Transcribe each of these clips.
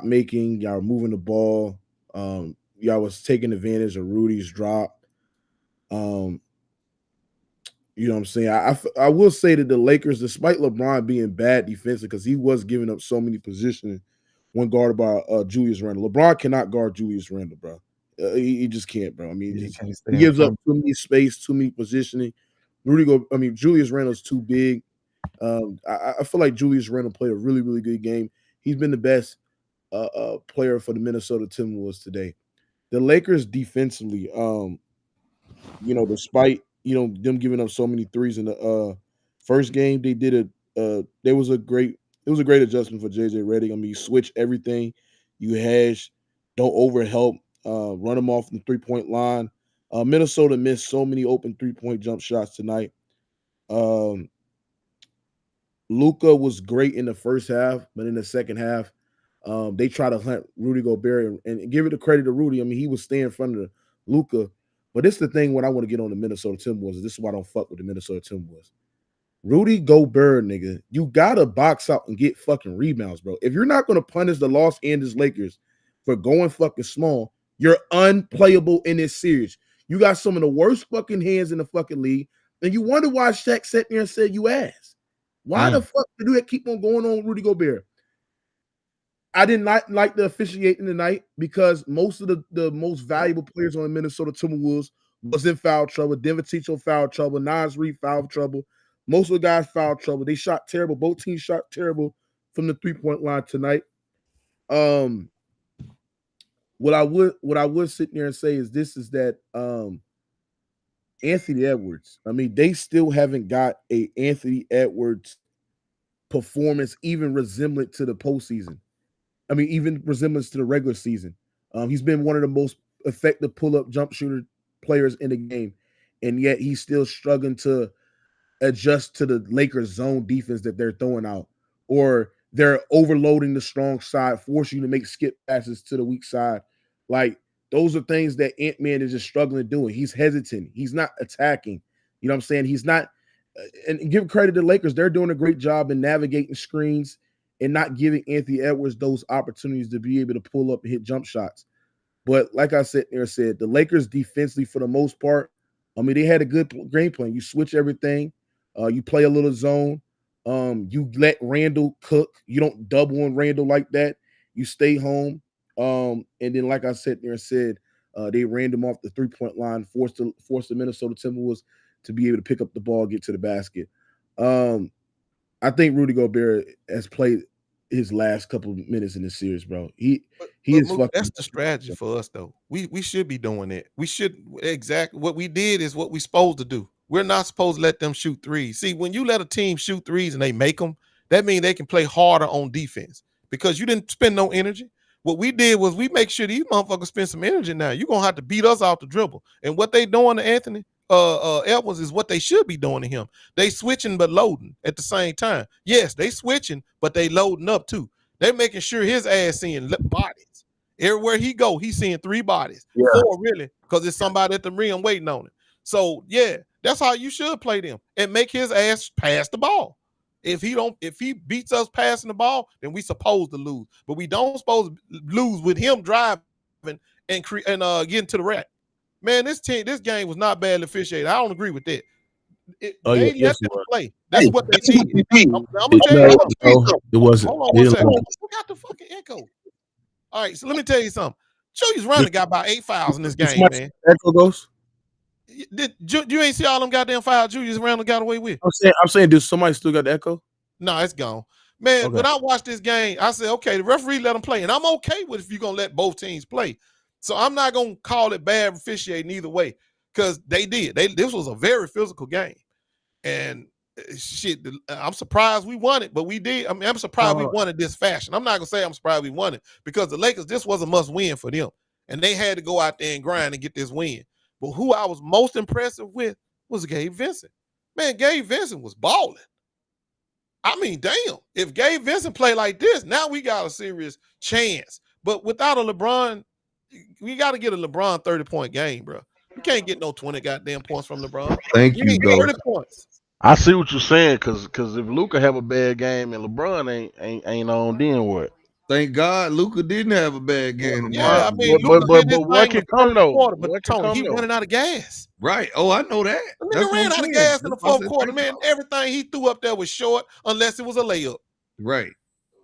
making, y'all moving the ball. Y'all was taking advantage of Rudy's drop. You know what I'm saying? I will say that the Lakers, despite LeBron being bad defensive, because he was giving up so many positions when guarded by Julius Randle. LeBron cannot guard Julius Randle, bro. He just can't, bro. I mean, he gives up too many space, too many positioning. Julius Randle's too big. I feel like Julius Randle played a really, really good game. He's been the best player for the Minnesota Timberwolves today. The Lakers defensively, despite them giving up so many threes in the first game, it was a great adjustment for JJ Redick. I mean, you switch everything, you hash, don't overhelp, run them off the 3-point line. Minnesota missed so many open 3-point jump shots tonight. Luka was great in the first half, but in the second half, they try to hunt Rudy Gobert and give it the credit to Rudy. I mean, he was staying in front of Luka. But this is the thing when I want to get on the Minnesota Timberwolves. This is why I don't fuck with the Minnesota Timberwolves. Rudy Gobert, nigga, you gotta box out and get fucking rebounds, bro. If you're not gonna punish the Los Angeles Lakers for going fucking small, you're unplayable in this series. You got some of the worst fucking hands in the fucking league, and you wonder why Shaq sat there and said you ass. Why the fuck do that keep on going on with Rudy Gobert? I did not like the officiating tonight because most of the most valuable players on the Minnesota Timberwolves was in foul trouble. Denver Ticho foul trouble. Nas Reed foul trouble. Most of the guys foul trouble. They shot terrible. Both teams shot terrible from the 3-point line tonight. What I would sit there and say is that Anthony Edwards. I mean, they still haven't got a Anthony Edwards performance even resemblant to the postseason. I mean, even resemblance to the regular season. He's been one of the most effective pull-up jump shooter players in the game, and yet he's still struggling to adjust to the Lakers zone defense that they're throwing out, or they're overloading the strong side, forcing you to make skip passes to the weak side. Like, those are things that Ant-Man is just struggling doing. He's hesitant. He's not attacking. You know what I'm saying? He's not and give credit to the Lakers. They're doing a great job in navigating screens and not giving Anthony Edwards those opportunities to be able to pull up and hit jump shots. But like I said, the Lakers defensively, for the most part, I mean, they had a good game plan. You switch everything. You play a little zone. You let Randall cook. You don't double on Randall like that. You stay home. And then, like I said, they ran them off the 3-point line, forced the Minnesota Timberwolves to be able to pick up the ball, get to the basket. I think Rudy Gobert has played his last couple of minutes in this series, bro. He is fucking. That's the strategy for us, though. We should be doing it. We should exactly what we did is what we're supposed to do. We're not supposed to let them shoot threes. See, when you let a team shoot threes and they make them, that means they can play harder on defense because you didn't spend no energy. What we did was we make sure these motherfuckers spend some energy now. You're gonna have to beat us off the dribble. And what they doing to Anthony Edwards is what they should be doing to him. They switching but loading at the same time. Yes, they switching, but they loading up too. They're making sure his ass seeing bodies. Everywhere he go, he's seeing 3 bodies. Yeah. 4 really, because there's somebody at the rim waiting on him. So yeah, that's how you should play them and make his ass pass the ball. If he beats us passing the ball, then we supposed to lose. But we don't supposed to lose with him driving and getting to the rack. Man, this game was not badly officiated. I don't agree with that. They let them play. That's what they did. I'm gonna tell you something. It wasn't. Hold on one second. We got the fucking echo. All right, so let me tell you something. Julius Randle got about 8 fouls in this game, man. Echo goes. You ain't see all them goddamn fouls Julius Randle got away with? I'm saying, does somebody still got the echo? No, it's gone. Man, okay. When I watched this game, I said, okay, the referee let them play. And I'm okay with if you're going to let both teams play. So I'm not going to call it bad officiating either way because they did. This was a very physical game. And shit, I'm surprised we won it, but we did. I mean, I'm surprised we won it this fashion. I'm not going to say I'm surprised we won it because the Lakers, this was a must win for them. And they had to go out there and grind and get this win. But who I was most impressive with was Gabe Vincent. Man, Gabe Vincent was balling. I mean, damn. If Gabe Vincent play like this, now we got a serious chance. But without a LeBron, we got to get a LeBron 30-point game, bro. You can't get no 20 goddamn points from LeBron. Thank you, though. 30 points. I see what you're saying, because if Luka have a bad game and LeBron ain't on, then what? Thank God Luka didn't have a bad game tomorrow. Yeah, I mean, Luka did his what thing in can the come first though? quarter, but What can Tony, come he though? running out of gas. Right. Oh, I know that. The That's nigga what ran I'm out of saying. gas in the That's why I fourth said quarter, thank man. God. Everything he threw up there was short, unless it was a layup. Right.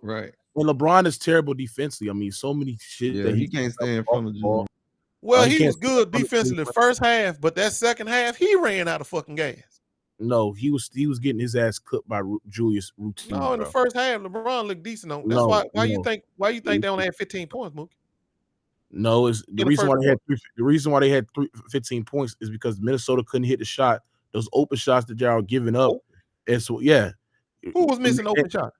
Right. And LeBron is terrible defensively. I mean, so many shit Yeah, that he can't stay in off front of the Jimmy. ball. Well, He he can't was stay good on the defensively team. first half, but that second half, he ran out of fucking gas. No, he was getting his ass cooked by Julius routine. No, in the bro. first half, LeBron looked decent on. That's No, why you no. think they only had 15 points, Mookie? No, it's the In the reason why first they had the reason why they had 15 points is because Minnesota couldn't hit the shot. Those open shots that y'all giving up. And so yeah. Who was missing open shot?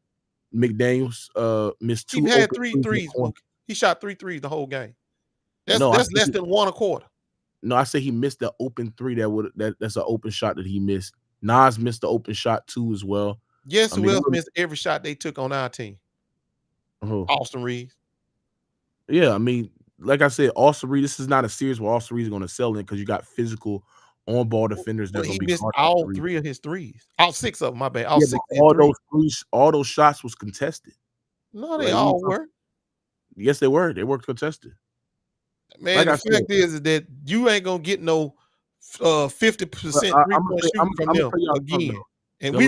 McDaniels missed He 2 had open 3 threes, Mookie. He shot 3 threes the whole game. That's less than one a quarter. No, I say he missed the open 3 that's an open shot that he missed. Nas missed the open shot too as well. Guess who else missed every shot they took on our team? Austin Reeves. Yeah, I mean, like I said, Austin Reeves, this is not a series where Austin Reeves is going to sell in because you got physical on-ball defenders that are going to be missed all 3 of his threes. All 6 of them, my bad. All 6 all those shots was contested. No, they all were. Yes, they were. They were contested. Man, the fact is that you ain't gonna get no 50% 3-point shooting from them again. And we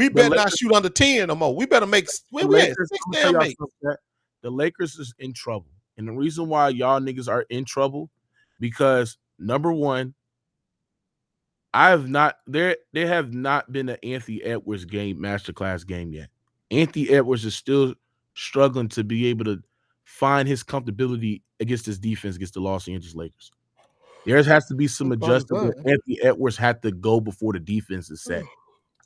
better not shoot under 10 no more. We better make we had 6 damn makes. The Lakers is in trouble. And the reason why y'all niggas are in trouble, because number one, there have not been an Anthony Edwards masterclass game yet. Anthony Edwards is still struggling to be able to find his comfortability against this defense against the Los Angeles Lakers. There has to be some adjustment where Anthony Edwards had to go before the defense is set.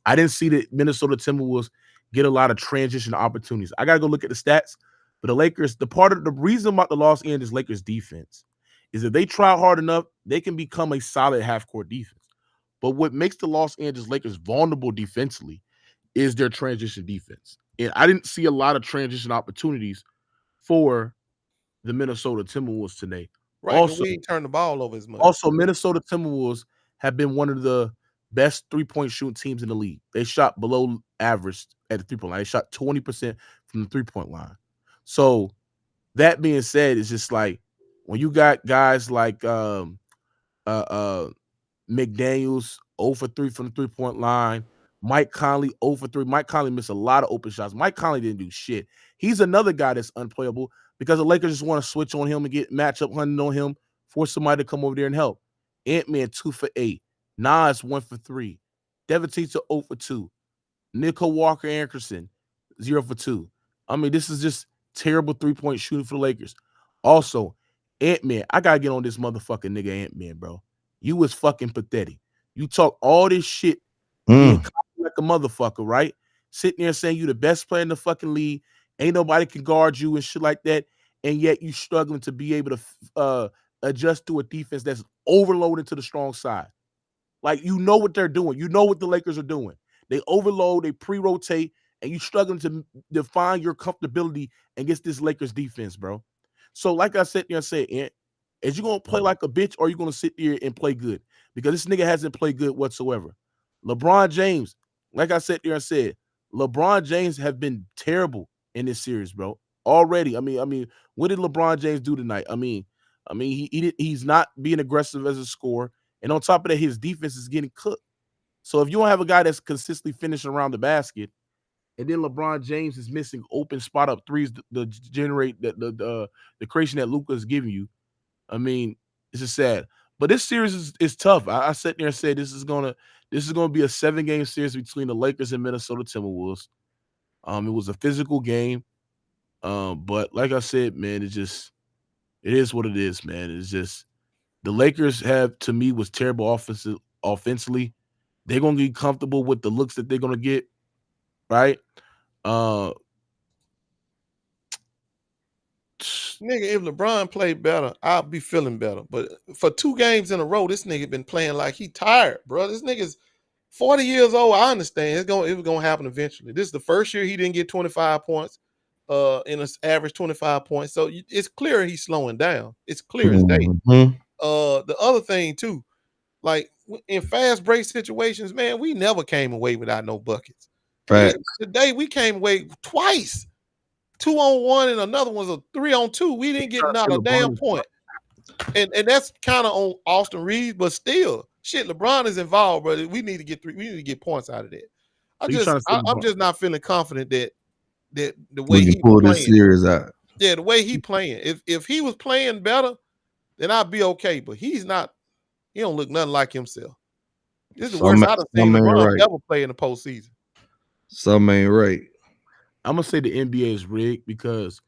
I didn't see the Minnesota Timberwolves get a lot of transition opportunities. I got to go look at the stats. But the Lakers, the reason about the Los Angeles Lakers defense is if they try hard enough, they can become a solid half-court defense. But what makes the Los Angeles Lakers vulnerable defensively is their transition defense. And I didn't see a lot of transition opportunities for the Minnesota Timberwolves today. Right, also, we ain't turned the ball over as much. Also, Minnesota Timberwolves have been one of the best three-point shooting teams in the league. They shot below average at the three-point line. They shot 20% from the three-point line. So that being said, it's just like when you got guys like McDaniels 0 for 3 from the three-point line, Mike Conley 0 for 3. Mike Conley missed a lot of open shots. Mike Conley didn't do shit. He's another guy that's unplayable because the Lakers just want to switch on him and get matchup hunting on him, force somebody to come over there and help. Ant-Man 2 for 8. Nas 1 for 3. Devin Tito 0 for 2. Nico Walker-Anderson 0 for 2. I mean, this is just terrible three-point shooting for the Lakers. Also, Ant-Man, I gotta get on this motherfucking nigga Ant-Man, bro. You was fucking pathetic. You talk all this shit being like a motherfucker, right? Sitting there saying you the best player in the fucking league, ain't nobody can guard you and shit like that, and yet you struggling to be able to adjust to a defense that's overloaded to the strong side. Like, you know what they're doing. You know what the Lakers are doing. They overload, they pre-rotate, and you struggling to define your comfortability against this Lakers defense, bro. So, like I said there and said, Ant, is you gonna play like a bitch or are you gonna sit there and play good? Because this nigga hasn't played good whatsoever. LeBron James, like I said there and said, LeBron James have been terrible in this series, bro. Already. I mean, what did LeBron James do tonight? He's not being aggressive as a scorer. And on top of that, his defense is getting cooked. So if you don't have a guy that's consistently finishing around the basket, and then LeBron James is missing open spot up threes to generate the creation that Luka is giving you, I mean, it's just sad. But this series is tough. I sat there and said this is gonna be a 7-game series between the Lakers and Minnesota Timberwolves. It was a physical game. But like I said, man, it is what it is, man. It's just the Lakers have, to me, was terrible offensively. They're gonna get comfortable with the looks that they're gonna get, right? Nigga, if LeBron played better, I'll be feeling better. But for 2 games in a row, this nigga been playing like he tired, bro. This nigga's 40 years old. I understand. It was gonna happen eventually. This is the first year he didn't get 25 points, in an average 25 points. So it's clear he's slowing down. It's clear as day. The other thing too, like in fast break situations, man, we never came away without no buckets. Right. Today we came away twice. 2-on-1 and another one's a 3-on-2. We didn't get not a damn point. And that's kind of on Austin Reeves, but still, shit, LeBron is involved, brother. We need to get points out of that. I'm just not feeling confident that the way he pull playing, this series out. Yeah, the way he playing. If he was playing better, then I'd be okay. But he's not. He don't look nothing like himself. This is the worst I've seen LeBron ever play in the postseason. Something ain't right. I'm gonna say the NBA is rigged because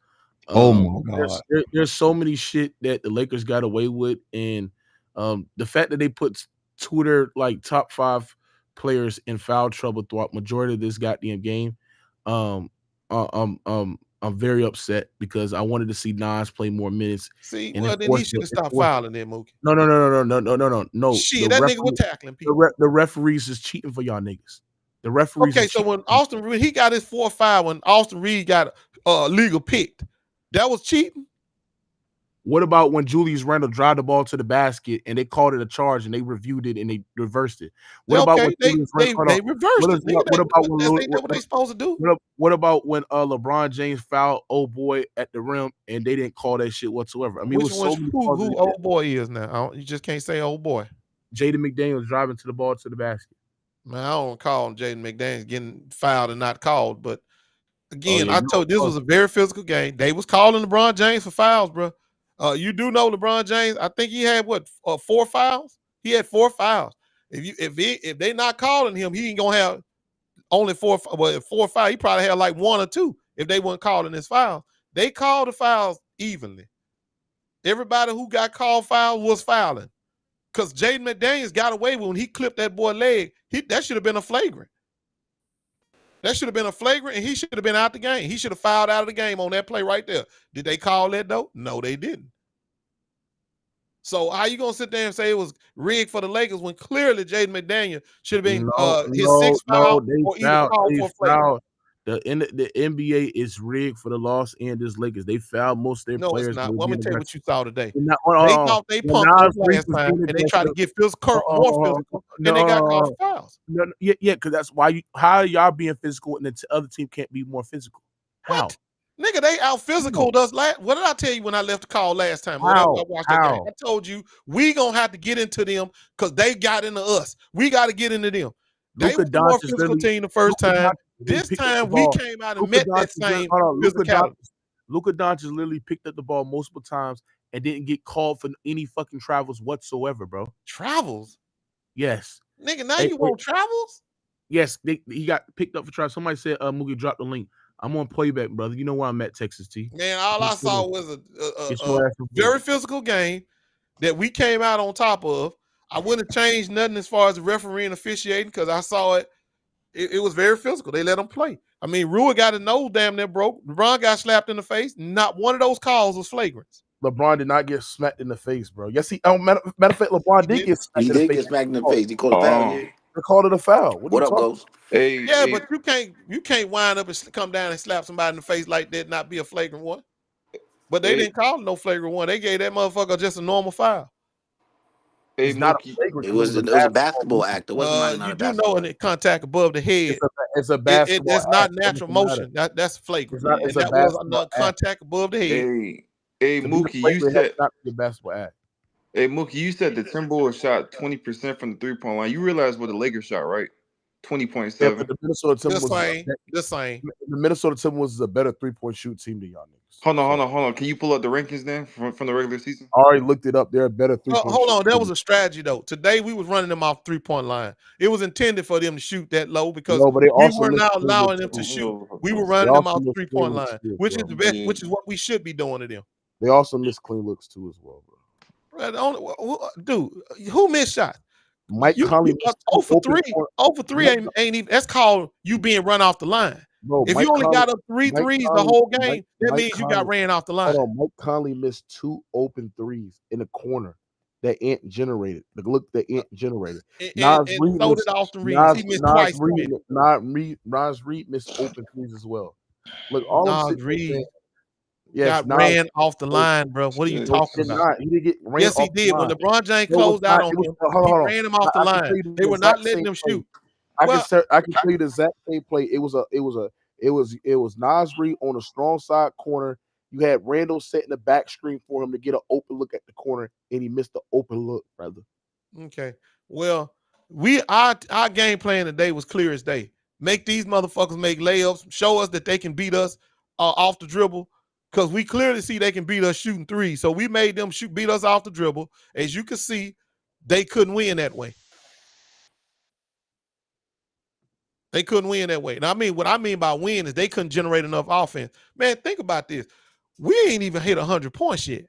oh my God, there's so many shit that the Lakers got away with, and the fact that they put two of their like top 5 players in foul trouble throughout majority of this goddamn game. I'm very upset because I wanted to see Nas play more minutes. See, well, then he should have stopped fouling there, Mookie. No. Shit, that nigga was tackling people. The referees is cheating for y'all niggas. The referees. Okay, so when he got his 4-5, when Austin Reed got legal picked, that was cheating. What about when Julius Randle drive the ball to the basket and they called it a charge and they reviewed it and they reversed it? What about when they reversed it? What about what they supposed to do? What about when LeBron James fouled old boy at the rim and they didn't call that shit whatsoever? I mean, who old boy is now? You just can't say old boy. Jaden McDaniels driving to the ball to the basket. Man, I don't call Jaden McDaniels getting fouled and not called, but again, I told you this was a very physical game. They was calling LeBron James for fouls, bro. You do know LeBron James. I think he had 4 fouls. He had 4 fouls. If they not calling him, he ain't gonna have only 4. Well, 4 or 5. He probably had like 1 or 2 if they weren't calling his fouls. They called the fouls evenly. Everybody who got called foul was fouling, because Jaden McDaniels got away with when he clipped that boy leg. That should have been a flagrant. That should have been a flagrant, and he should have been out the game. He should have fouled out of the game on that play right there. Did they call that, though? No, they didn't. So how you going to sit there and say it was rigged for the Lakers when clearly Jaden McDaniels should have been his 6th foul or either called for a flagrant? The NBA is rigged for the Los Angeles Lakers. They fouled most of their players. No, it's not. Let me tell you what you saw today. They thought they pumped us last time, and they tried to get more physical, and they got called fouls. Yeah, because that's why how y'all being physical and the other team can't be more physical? How? What? Nigga, they out physical us. What did I tell you when I left the call last time? I watched that game. I told you we gonna have to get into them because they got into us. We got to get into them. They were the more physical team the first time. This time we came out and met that same physicality. Luka Doncic literally picked up the ball multiple times and didn't get called for any fucking travels whatsoever, bro. Travels? Yes. Nigga, now you want travels? Yes, he got picked up for travels. Somebody said Mookie dropped the link. I'm on playback, brother. You know where I'm at, Texas T. Man, all I saw was a very physical game that we came out on top of. I wouldn't have changed nothing as far as the referee and officiating because I saw it. It was very physical. They let him play. I mean, Rua got his nose damn near broke. LeBron got slapped in the face. Not one of those calls was flagrant. LeBron did not get smacked in the face, bro. Yes, matter of fact, LeBron did get smacked in the face. He did get smacked in the face. He called a foul. They called it a foul. What up, Ghost? Hey, but you can't wind up and come down and slap somebody in the face like that, not be a flagrant one. But they didn't call it no flagrant one. They gave that motherfucker just a normal foul. It's not a flagrant. It was a basketball act. It wasn't you do know in contact above the head. It's a basketball. It's not natural motion. That's flagrant. It's that was another contact above the head. Hey, Mookie, you said not the basketball act. Hey, Mookie, you said the Timberwolves shot 20% from the 3-point line. You realize what the Lakers shot, right? 20.7. Yeah, the Minnesota Timberwolves. The same. The Minnesota Timberwolves is a better 3-point shoot team than y'all niggas. Hold on. Can you pull up the rankings then from the regular season? I already looked it up. They're a better 3-point. Hold on. That was a strategy though. Today we was running them off 3-point line. It was intended for them to shoot that low because we were not allowing them to shoot. We were running them off 3-point line, which is the best. Which is what we should be doing to them. They also miss clean looks too as well, bro. Dude, who missed shot? Mike Conley 0 for 3. 0 for 3 ain't even. That's called you being run off the line. Bro, if you only got up 3 threes the whole game, that means you got ran off the line. Hold on, Mike Conley missed 2 open threes in the corner that Ant generated. The look that Ant generated. And so did Austin Reeves. He missed twice. Nas Reed missed open threes as well. Look, all Nas Reed. Got ran off the line, bro. What are you talking about? He didn't get ran yes, he did. When LeBron James closed out on him, he ran him off the line. They were not letting him shoot. I can tell you the exact same play. It was It was Nasri on a strong side corner. You had Randall setting the back screen for him to get an open look at the corner, and he missed the open look, brother. Okay. Well, our game plan today was clear as day. Make these motherfuckers make layups. Show us that they can beat us off the dribble, because we clearly see they can beat us shooting threes. So we made them beat us off the dribble. As you can see, they couldn't win that way. They couldn't win that way. And I mean, what I mean by win is they couldn't generate enough offense. Man, think about this. We ain't even hit 100 points yet.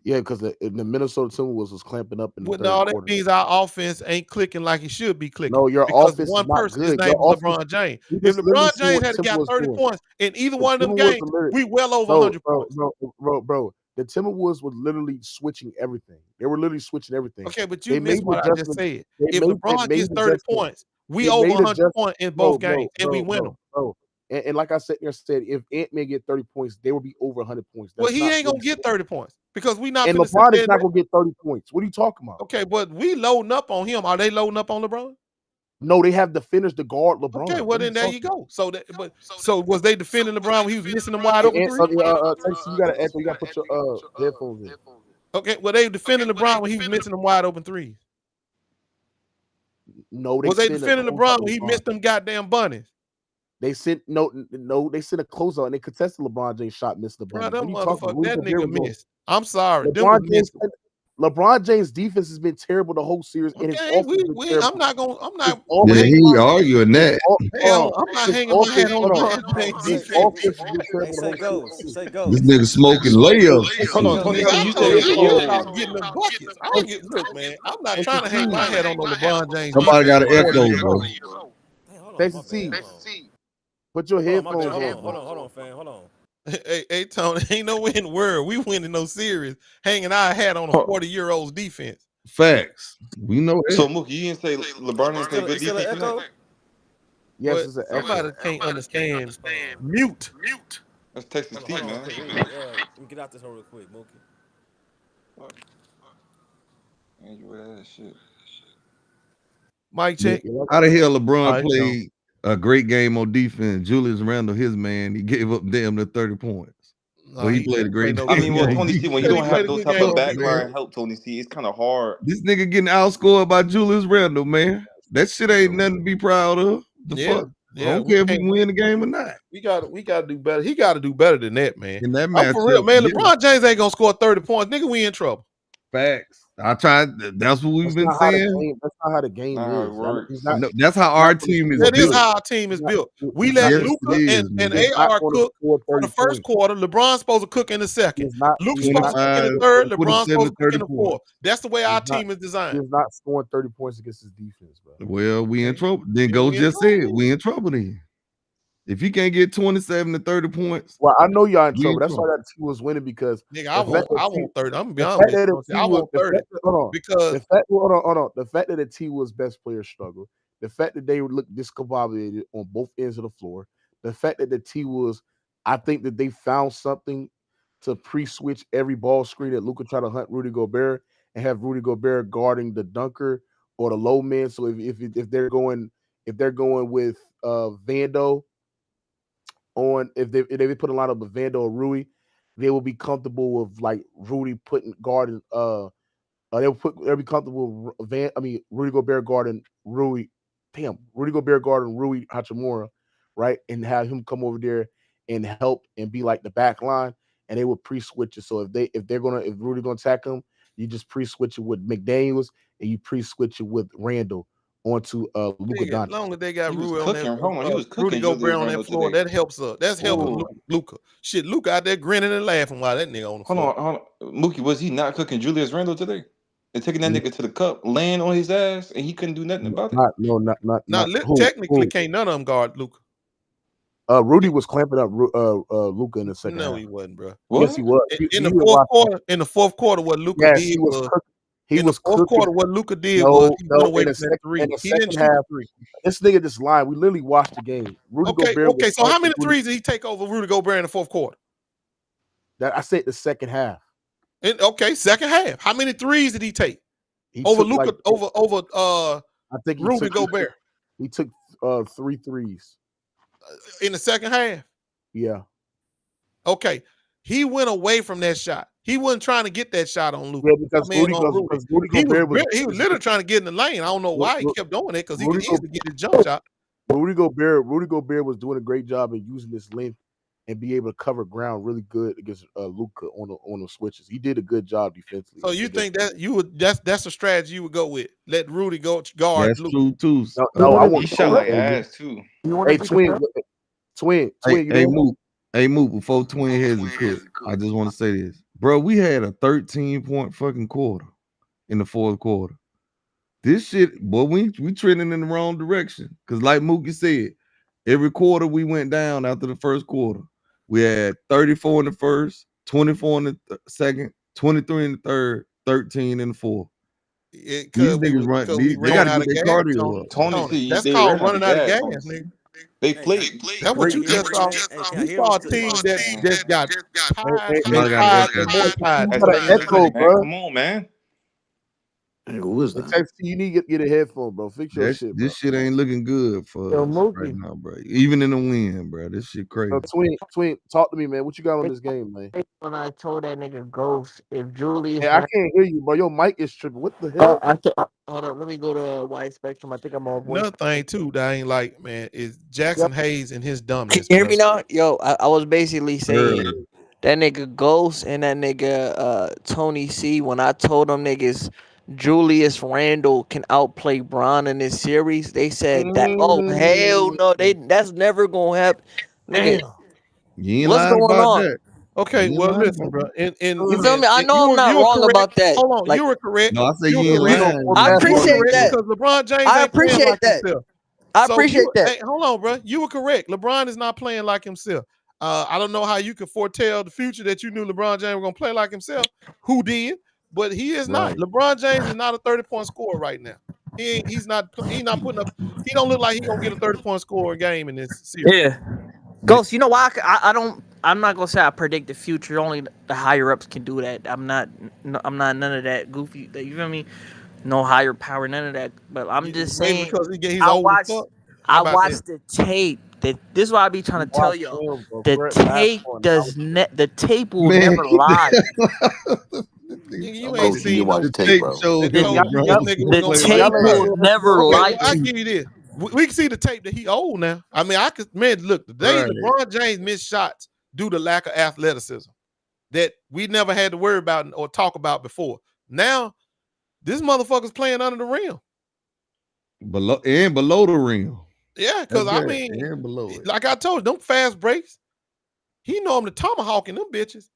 Yeah, because the Minnesota Timberwolves was clamping up in the third that quarter. means our offense ain't clicking like it should be clicking. No, your because offense one is not person, good. his name is LeBron James. If LeBron James had got 30 points in either one of them games, we well over 100 points. Bro, the Timberwolves were literally switching everything. They were literally switching everything. Okay, but you missed what I just said. If LeBron gets 30 points, we over 100 points in both games, and we win them. Bro. And like I said, if Ant-Man get 30 points, they will be over 100 points. Well, he ain't going to get 30 points because we not. And LeBron is not going to get 30 points. What are you talking about? Okay, but we loading up on him. Are they loading up on LeBron? No, they have defenders to guard LeBron. Okay, well then there you go. So was they defending LeBron when he was missing them wide open threes? You got to put your headphones in. Okay, well they defending LeBron when he was missing them wide open threes. No, they defending LeBron when he missed them goddamn bunnies? They sent they sent a closeout and they contested LeBron James shot, missed the bunny. Bro, that nigga missed. I'm sorry. LeBron James' defense has been terrible the whole series. Okay, and his offense I'm not. Yeah, he arguing that. I'm not hanging my head on LeBron James' defense. Say go. This nigga smoking layups. Hold on, Tony. You said getting them buckets. Look, man, I'm not trying to hang my head on LeBron James. Somebody got an echo, bro. Texas T. Put your headphones on. Hold on, fam. Hold on. Hey, Tony, ain't no way in the world we winning no series hanging our hat on a 40-year-old's defense. Facts. We know that. So, Mookie, you didn't say LeBron didn't play good defense tonight? Yes, it's an echo. Somebody can't understand. Mute. That's Texas T, man. Let me get out this one real quick, Mookie. Man, that shit. Mic check. How the hell LeBron played a great game on defense? Julius Randle, his man, he gave up damn near 30 points. But he played a great game. I mean, well, Tony C, when you don't have those type of backline help, Tony C, it's kind of hard. This nigga getting outscored by Julius Randle, man. That shit ain't nothing to be proud of. Fuck? I don't care if we win the game or not. We gotta do better. He gotta do better than that, man. In that match, for real, man. LeBron James ain't gonna score 30 points. Nigga, we in trouble. Facts. I tried. That's what we've been saying. That's not how the game is. That's how our team is built. That is how our team is built. We let Luka and AR cook for the first quarter. LeBron's supposed to cook in the second. Luka's supposed to cook in the third. LeBron's supposed to cook in the fourth. That's the way our team is designed. He's not scoring 30 points against his defense, bro. Well, we in trouble. Then Go just said we in trouble then. If you can't get 27 to 30 points. Well, I know y'all in trouble. That's why that team was winning because nigga, I want 30. I'm gonna be honest with you. I want 30. Because hold on. The fact that the T was best player struggle, the fact that they looked discombobulated on both ends of the floor, the fact that the T was, I think that they found something to pre-switch every ball screen that Luka tried to hunt Rudy Gobert and have Rudy Gobert guarding the dunker or the low man. So if they're going with Vando. If they put a lot of Vando or Rui, they will be comfortable with like Rudy putting guarding. They'll be comfortable with Rudy Gobert guarding Rui. Damn, Rudy Gobert guarding Rui Hachimura, right? And have him come over there and help and be like the back line, and they will pre-switch it. So if Rudy gonna attack him, you just pre-switch it with McDaniels and you pre-switch it with Randall onto Luka Doncic. As long as they got Rudy on Rudy Gobert on that floor, that helps us. That's helping Luka. Shit, Luka out there grinning and laughing while that nigga on the floor. Hold on. Mookie, was he not cooking Julius Randle today? And taking that nigga to the cup, laying on his ass, and he couldn't do nothing about it? Technically, can't none of them guard Luka. Rudy was clamping up Luka in the second half. No, he wasn't, bro. Yes, he was. In the fourth quarter, what Luka did was in the fourth quarter, what Luka did was he went away from that three. He didn't shoot the three. This nigga just lied. We literally watched the game. Okay. So how many threes did he take over Rudy Gobert in the fourth quarter? That I said the second half. Second half. How many threes did he take over Luka? I think Rudy Gobert. He took 3 threes. in the second half. Yeah. Okay. He went away from that shot. He wasn't trying to get that shot on Luka. Yeah, because Rudy Gobert he was literally trying to get in the lane. I don't know why he kept doing it because he could easily get his jump shot. Rudy Gobert was doing a great job in using his length and be able to cover ground really good against Luka on the switches. He did a good job defensively. So you think that that's a strategy you would go with? Let Rudy go guard. That's Luka. true too. No, I want he shot like ass too. Hey, twin. Hey, Mook, before Twin has it cook, I just want to say this. Bro, we had a 13-point fucking quarter in the fourth quarter. This shit, boy, we trending in the wrong direction. Because like Mookie said, every quarter we went down after the first quarter. We had 34 in the first, 24 in the second, 23 in the third, 13 in the fourth. These niggas run. They got to get their cardio up. Tony, that's called running out of gas, nigga. They played. That's what you just saw. You saw a team that just got tired. Come on, man. Hey, who is that? You need to get a headphone, bro. Fix your shit, bro. This shit ain't looking good for us right now, bro. Even in the wind, bro. This shit crazy. Twin, talk to me, man. What you got on this game, man? When I told that nigga Ghost, if Julius, I can't hear you, bro. Your mic is tripping. What the hell? Hold on, let me go to Wide Spectrum. I think I'm on voice. Another thing too that I ain't like, man, is Jackson Hayes and his dumbness. Can you hear me now? Yo, I was basically saying that nigga Ghost and that nigga Tony C. When I told them niggas Julius Randle can outplay Bron in this series, they said that. Oh hell no, that's never gonna happen. Nigga, what's going on? That. Okay, well listen, bro. You feel me? I know I'm not wrong about that. Hold on, you were correct. No, I say you ain't lying. I appreciate that because LeBron James. I appreciate that. I appreciate that. Hey, hold on, bro. You were correct. LeBron is not playing like himself. I don't know how you could foretell the future that you knew LeBron James was gonna play like himself. Who did? But he is not. LeBron James is not a 30-point scorer right now. He's not putting up. He don't look like he's gonna get a 30-point score game in this series. Yeah. Ghost, you know why I'm not gonna say I predict the future. Only the higher ups can do that. I'm not none of that goofy. You feel me? No higher power, none of that. But I'm just saying. Because he's old as fuck. I watched the tape. This is why I be trying to tell y'all. The tape will never lie. You ain't seen the tape, bro. The tape will never lie. I'll give you this. We can see the tape that he old now. I mean, look, today LeBron James missed shots due to lack of athleticism that we never had to worry about or talk about before. Now, this motherfucker's playing under the rim. Below the rim. Yeah, because I mean, like I told you, them fast breaks, he know him to tomahawking them bitches.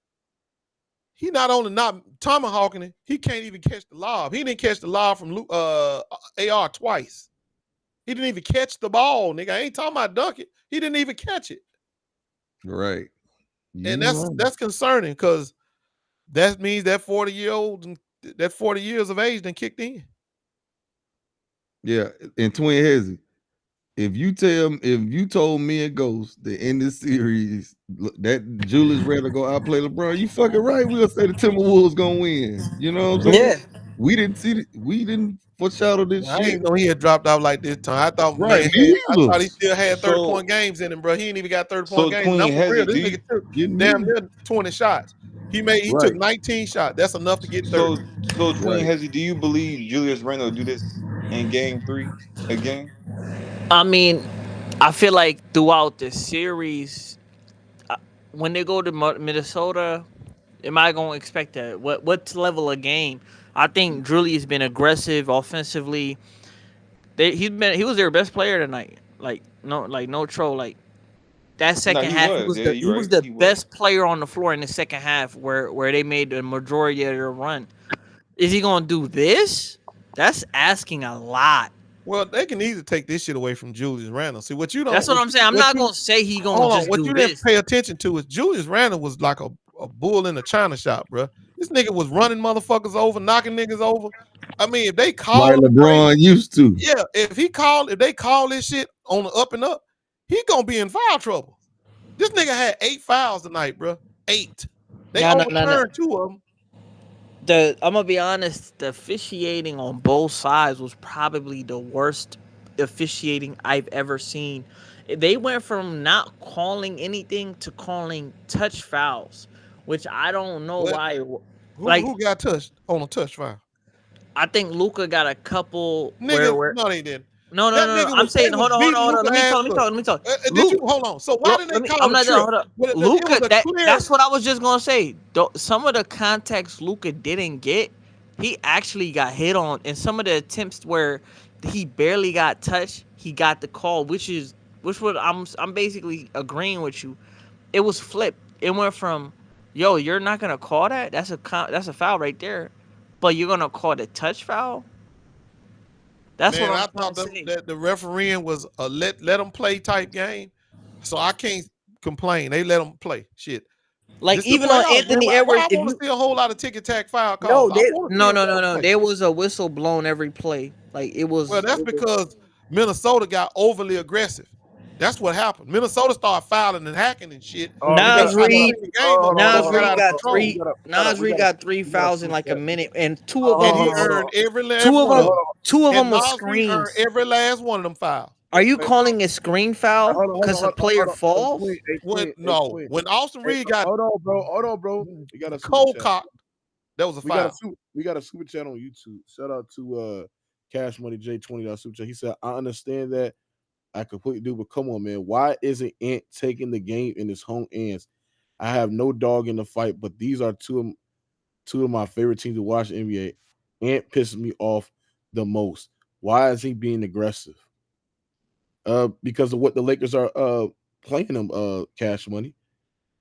He not only not tomahawking it, he can't even catch the lob. He didn't catch the lob from AR twice. He didn't even catch the ball, nigga. I ain't talking about dunk it. He didn't even catch it. Right. And that's concerning because that means that 40-year-old and that 40 years of age then kicked in. Yeah, and Twin Hezzy, if you told me and Ghost that in this series that Julius Randle go outplay LeBron, you fucking right. We'll say the Timberwolves gonna win. You know what I'm saying? Yeah. We didn't foreshadow this shit. I didn't know he had dropped out like this time. I thought, I thought he still had 30-point games in him, bro. He ain't even got 30-point games. Queen for real, this nigga took damn near 20 shots. He took 19 shots. That's enough to get 30. So Queen Hezzy, do you believe Julius Randle will do this in game 3 again? I mean, I feel like throughout the series, when they go to Minnesota, am I going to expect that? What level of game? I think Julius been aggressive offensively. He was their best player tonight. No troll. Like that second half, he was the best player on the floor in the second half, where they made the majority of their run. Is he gonna do this? That's asking a lot. Well, they can easily take this shit away from Julius Randle. See what you don't. That's what I'm saying. I'm not gonna say he gonna just what do you this. didn't pay attention to is Julius Randle was like a bull in a china shop, bro. This nigga was running motherfuckers over, knocking niggas over. I mean, if they call like LeBron used to, yeah. If they call this shit on the up and up, he gonna be in foul trouble. This nigga had 8 fouls tonight, bro. 8. They overturned 2 of them. I'm gonna be honest. The officiating on both sides was probably the worst officiating I've ever seen They went from not calling anything to calling touch fouls, which I don't know What? why. Like, Who got touched on a touch foul? I think Luka got a couple Nigga, where no, they didn't. no, no, That no, no. nigga I'm was they saying, was hold on, hold on, beating hold on. Luka Let me ass talk. Let me up. talk. Let me talk. Did you Luke, hold on? So why didn't they I'm call a not done. trip? Hold up. Well, it was Luka, a clear. that's what I was just gonna say. Some of the context Luka didn't get, he actually got hit on, and some of the attempts where he barely got touched, he got the call, which what I'm basically agreeing with you. It was flipped. It went from, yo, you're not gonna call that. That's a foul right there, but you're gonna call the touch foul. That's what Man, I'm I trying thought to say. that the refereeing was a let them play type game, so I can't complain. They let them play. Shit, Like this the even on playoffs, man. Anthony Why Edwards, I if want to you see a whole lot of ticket tack foul calls? no, I want to see them let them no, play. there was a whistle blown every play. Like it Well, was. that's because Minnesota got overly aggressive. That's what happened. Minnesota started fouling and hacking and shit, and they Nas tried to Reed, make the game up before it got out of control. Nas Reed got three fouls in like a minute, and And he earned every last two of one of them, them. two of them And was Nasri earned screens. every last one of them fouls. Are you calling a screen foul because a player falls? When Austin Reed got Hold on, bro. We got a super cold chat. cocked, that was a foul. We got a super chat on YouTube. Shout out to Cash Money J $20 super chat. He said, I understand that. I completely do, but come on, man. Why isn't Ant taking the game in his home hands? I have no dog in the fight, but these are two of my favorite teams to watch in the NBA. Ant pisses me off the most. Why is he being aggressive? Because of what the Lakers are playing him, Cash Money.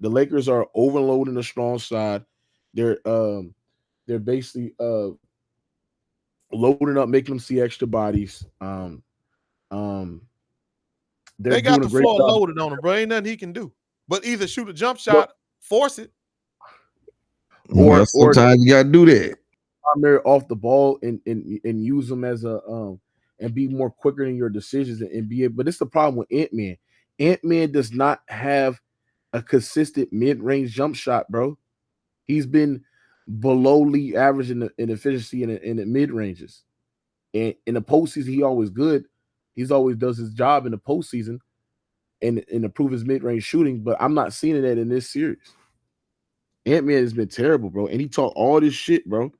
The Lakers are overloading the strong side. They're basically loading up, making them see extra bodies. Um, they're They got doing the a great floor job. loaded on him, bro. Ain't nothing he can do. But either shoot a jump shot, force it. Or sometimes you gotta do that. They're off the ball and use them as a and be more quicker in your decisions and be able. But it's the problem with Ant-Man. Ant-Man does not have a consistent mid-range jump shot, bro. He's been below league average in efficiency in the mid ranges. And in the postseason, he always good. He's always does his job in the postseason and improve his mid range shooting. But I'm not seeing that in this series. Ant-Man has been terrible, bro. And he talked all this shit, bro.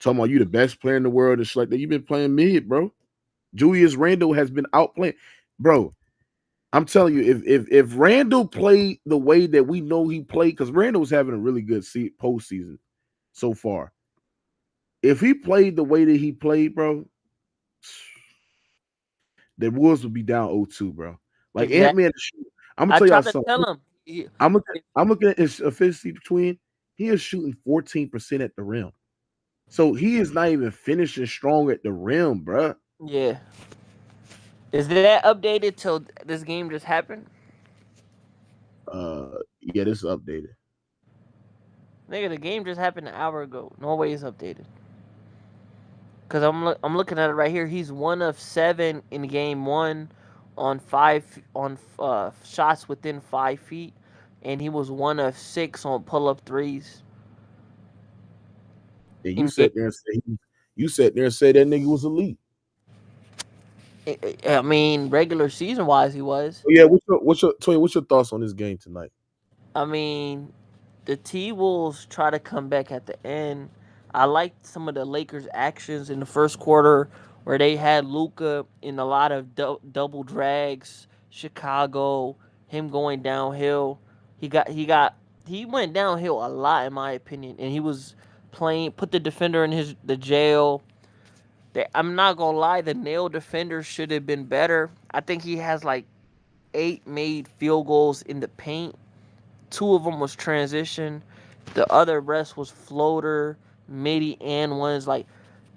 Talking about you the best player in the world and shit like that. You've been playing mid, bro. Julius Randle has been outplaying, bro. I'm telling you, if Randle played the way that we know he played, because Randle was having a really good postseason so far. If he played the way that he played, bro, the Wolves would be down 0-2, bro. Like Exactly. Ant-Man, I'm gonna I tell y'all tried to something. tell him. I'm looking at his efficiency between. He is shooting 14% at the rim, so he is not even finishing strong at the rim, bro. Yeah. Is that updated till this game just happened? Yeah, this is updated. Nigga, the game just happened an hour ago. No way it's updated. Cause I'm looking at it right here. He's 1 of 7 in game 1 on shots within 5 feet, and he was 1 of 6 on pull up threes. And you sat there and say that nigga was elite. I mean, regular season wise, he was. Yeah, what's your thoughts on this game tonight? I mean, the T-Wolves try to come back at the end. I liked some of the Lakers' actions in the first quarter where they had Luka in a lot of double drags. Chicago, him going downhill. He went downhill a lot in my opinion, and he was put the defender in the jail. I'm not gonna lie, the nail defender should have been better. I think he has like 8 made field goals in the paint. 2 of them was transition. The other rest was floater, midi, and ones. Like,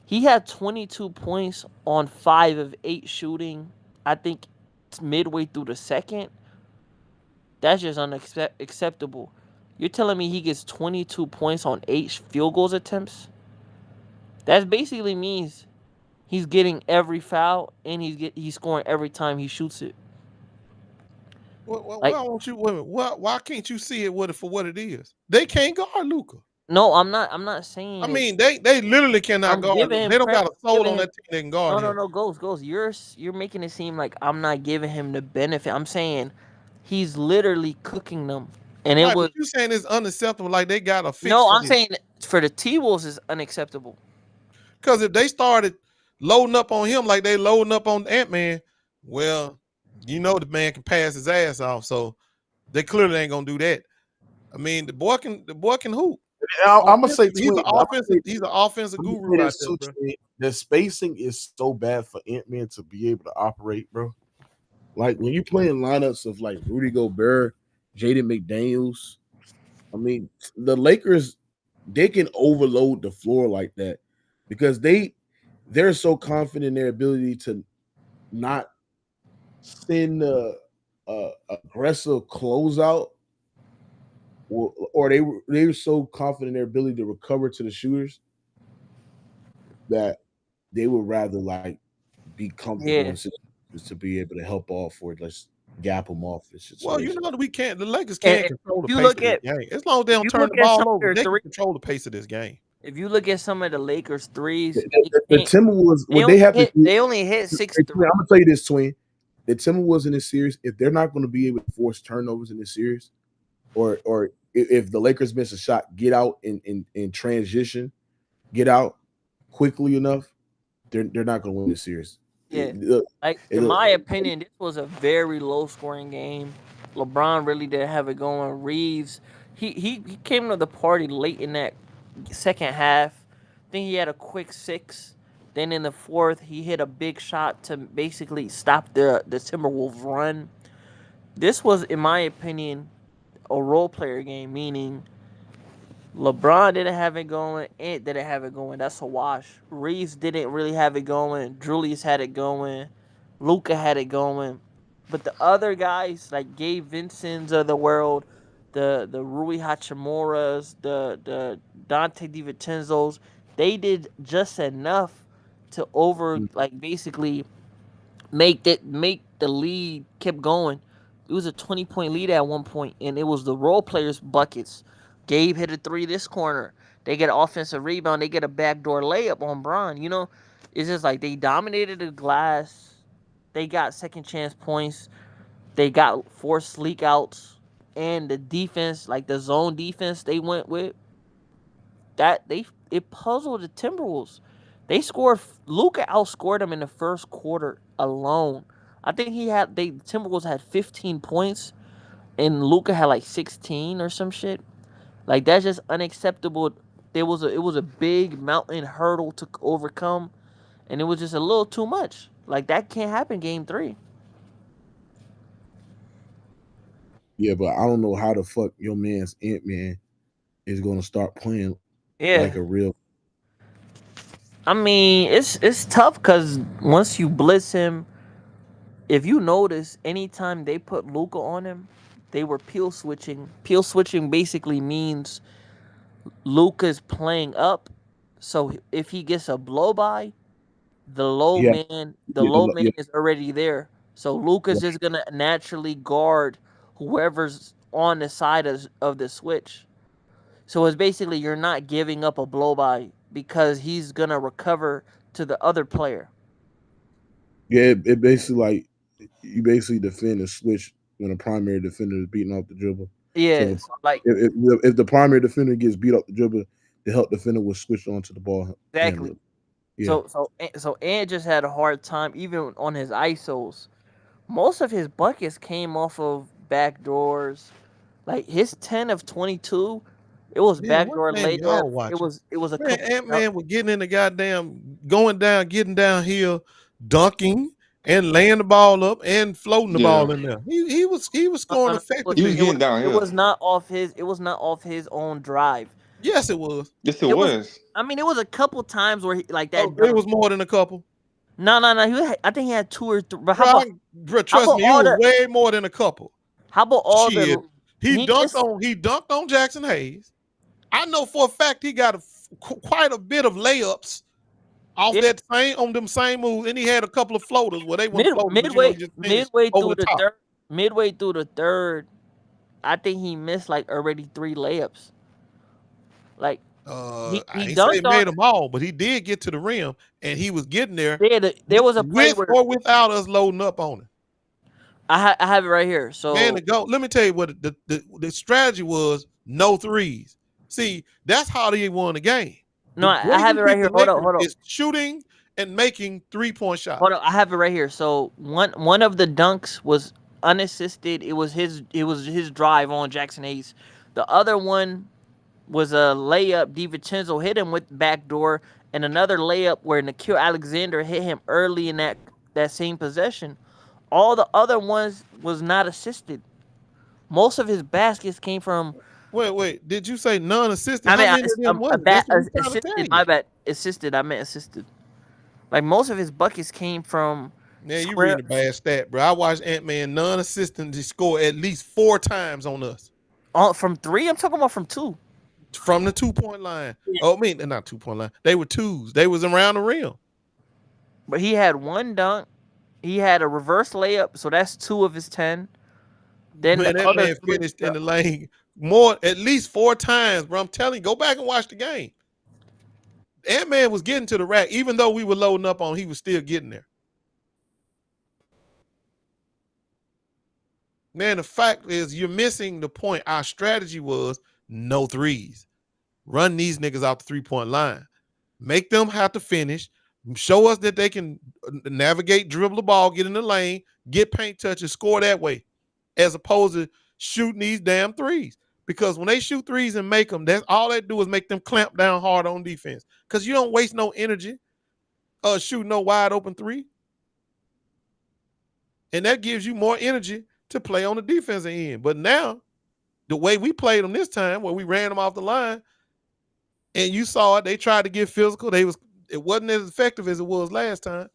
he had 22 points on 5 of 8 shooting. I think it's midway through the second. That's just unacceptable. You're telling me he gets 22 points on 8 field goals attempts? That basically means he's getting every foul and he's scoring every time he shoots it. Why can't you see it for what it is? They can't guard Luka. No, I'm not saying. I mean, they literally cannot I'm guard giving him. him They don't credit. got a soul on that team that can guard him. No, goes. You're making it seem like I'm not giving him the benefit. I'm saying he's literally cooking them, and it Right, was. but you saying it's unacceptable, like they got a fix No, for I'm this. saying for the T-Wolves is unacceptable. Because if they started loading up on him like they loading up on Ant-Man, well, you know the man can pass his ass off, so they clearly ain't gonna do that. I mean, the boy can hoop. I'm gonna say He's an offensive I'm gonna guru say out this there, too, bro. Twin. The spacing is so bad for Ant-Man to be able to operate, bro. Like when you playing lineups of like Rudy Gobert, Jaden McDaniels, I mean, the Lakers, they can overload the floor like that because they're so confident in their ability to not send aggressive closeout, or they're so confident in their ability to recover to the shooters that they would rather like be comfortable in situations to be able to help off or just gap them off the Well, situation. you know the Lakers And can't control the you pace look of this at game. As long as they if don't you turn look the at some ball of over, their they can three, control the pace of this game. if you look at some of the Lakers threes, The Timberwolves, what they have to do, they only hit 6 I'm gonna tell you this, Twin. The Timberwolves in this series, if they're not going to be able to force turnovers in this series, or if the Lakers miss a shot, get out in transition, get out quickly enough, they're not going to win this series. Yeah, like in my opinion, this was a very low scoring game. LeBron really didn't have it going. Reeves, he came to the party late in that second half. I think he had a quick 6. Then in the fourth, he hit a big shot to basically stop the Timberwolves run. This was, in my opinion, a role player game, meaning LeBron didn't have it going. Ant didn't have it going. That's a wash. Reeves didn't really have it going. Julius had it going. Luka had it going. But the other guys, like Gabe Vincent's of the world, the Rui Hachimuras, the Dante DiVincenzo's, they did just enough to like basically make the lead kept going. It was a 20-point lead at one point, and it was the role players' buckets. Gabe hit a 3 this corner. They get an offensive rebound. They get a backdoor layup on Bron. You know, it's just like they dominated the glass. They got second chance points. They got forced leak outs. And the defense, like the zone defense they went with, it puzzled the Timberwolves. They scored. Luka outscored them in the first quarter alone. I think Timberwolves had 15 points, and Luka had like 16 or some shit. Like that's just unacceptable. It was a big mountain hurdle to overcome, and it was just a little too much. Like that can't happen game 3. Yeah, but I don't know how the fuck your man's Ant-Man is going to start playing like Yeah. a real. I mean, it's tough because once you blitz him, if you notice, anytime they put Luka on him, they were peel switching. Peel switching basically means Luka's playing up, so if he gets a blow by, Yeah, the low man is already there. So Luka's just gonna naturally guard whoever's on the side of the switch. So it's basically you're not giving up a blow by because he's gonna recover to the other player. Yeah, it basically like you basically defend a switch when a primary defender is beating off the dribble. Yeah, So so like if the primary defender gets beat off the dribble, the help defender will switch onto the ball exactly. handler. Yeah. So Ant just had a hard time even on his ISOs. Most of his buckets came off of back doors. Like his 10 of 22, it was Yeah, what backdoor game y'all layups. watching? It was a Man, couple. Ant-Man was getting in the goddamn, going down, getting downhill, dunking, and laying the ball up and floating the ball in there. He was scoring effectively. He was getting down It here. was not off his. It was not off his own drive. Yes, it was. Yes, it was. I mean, it was a couple times where he like that. Oh, it was more than a couple. No. I think he had 2 or 3. But Bro, trust me, it was way more than a couple. How about all Shit. the? He dunked on Jackson Hayes. I know for a fact he got quite a bit of layups off that on them same moves, and he had a couple of floaters where they went floating. Midway through the third, I think he missed like already 3 layups. Like I he ain't say dunked made on. them all, but he did get to the rim, and he was getting there There was a play with where or without us loading up on him. I have it right here. Man, So to go. Let me tell you what the strategy was: no threes. See, that's how they won the game. no, The I way have you it right beat here. the Hold Lakers up. is shooting and making 3-point shots. Hold on, I have it right here. So one of the dunks was unassisted. It was his drive on Jackson Hayes. The other one was a layup. DiVincenzo hit him with backdoor, and another layup where Nikhil Alexander hit him early in that same possession. All the other ones was not assisted. Most of his baskets came from. Wait. Did you say non-assisted? I How mean, many of them was it? That's what I'm trying to tell assisted. you. My bad. Assisted. I meant assisted. Like most of his buckets came from Yeah, you square. reading a bad stat, bro. I watched Ant-Man non-assistant to score at least 4 times on us. From 3? I'm talking about from 2. From the 2-point line. Oh, I mean, not 2-point line. They were 2s. They was around the rim. But he had one dunk. He had a reverse layup, so that's 2 of his 10. Then Man, the that other man 3. finished in the lane at least 4 times, bro. I'm telling you, go back and watch the game. Ant-Man was getting to the rack. Even though we were loading up on, he was still getting there. Man, the fact is you're missing the point. Our strategy was no threes. Run these niggas out the 3-point line. Make them have to finish. Show us that they can navigate, dribble the ball, get in the lane, get paint touches, score that way, as opposed to shooting these damn threes. Because when they shoot threes and make them, that's all they do is make them clamp down hard on defense. Because you don't waste no energy shooting no wide open 3. And that gives you more energy to play on the defensive end. But now, the way we played them this time, where we ran them off the line, and you saw it, they tried to get physical. It wasn't as effective as it was last time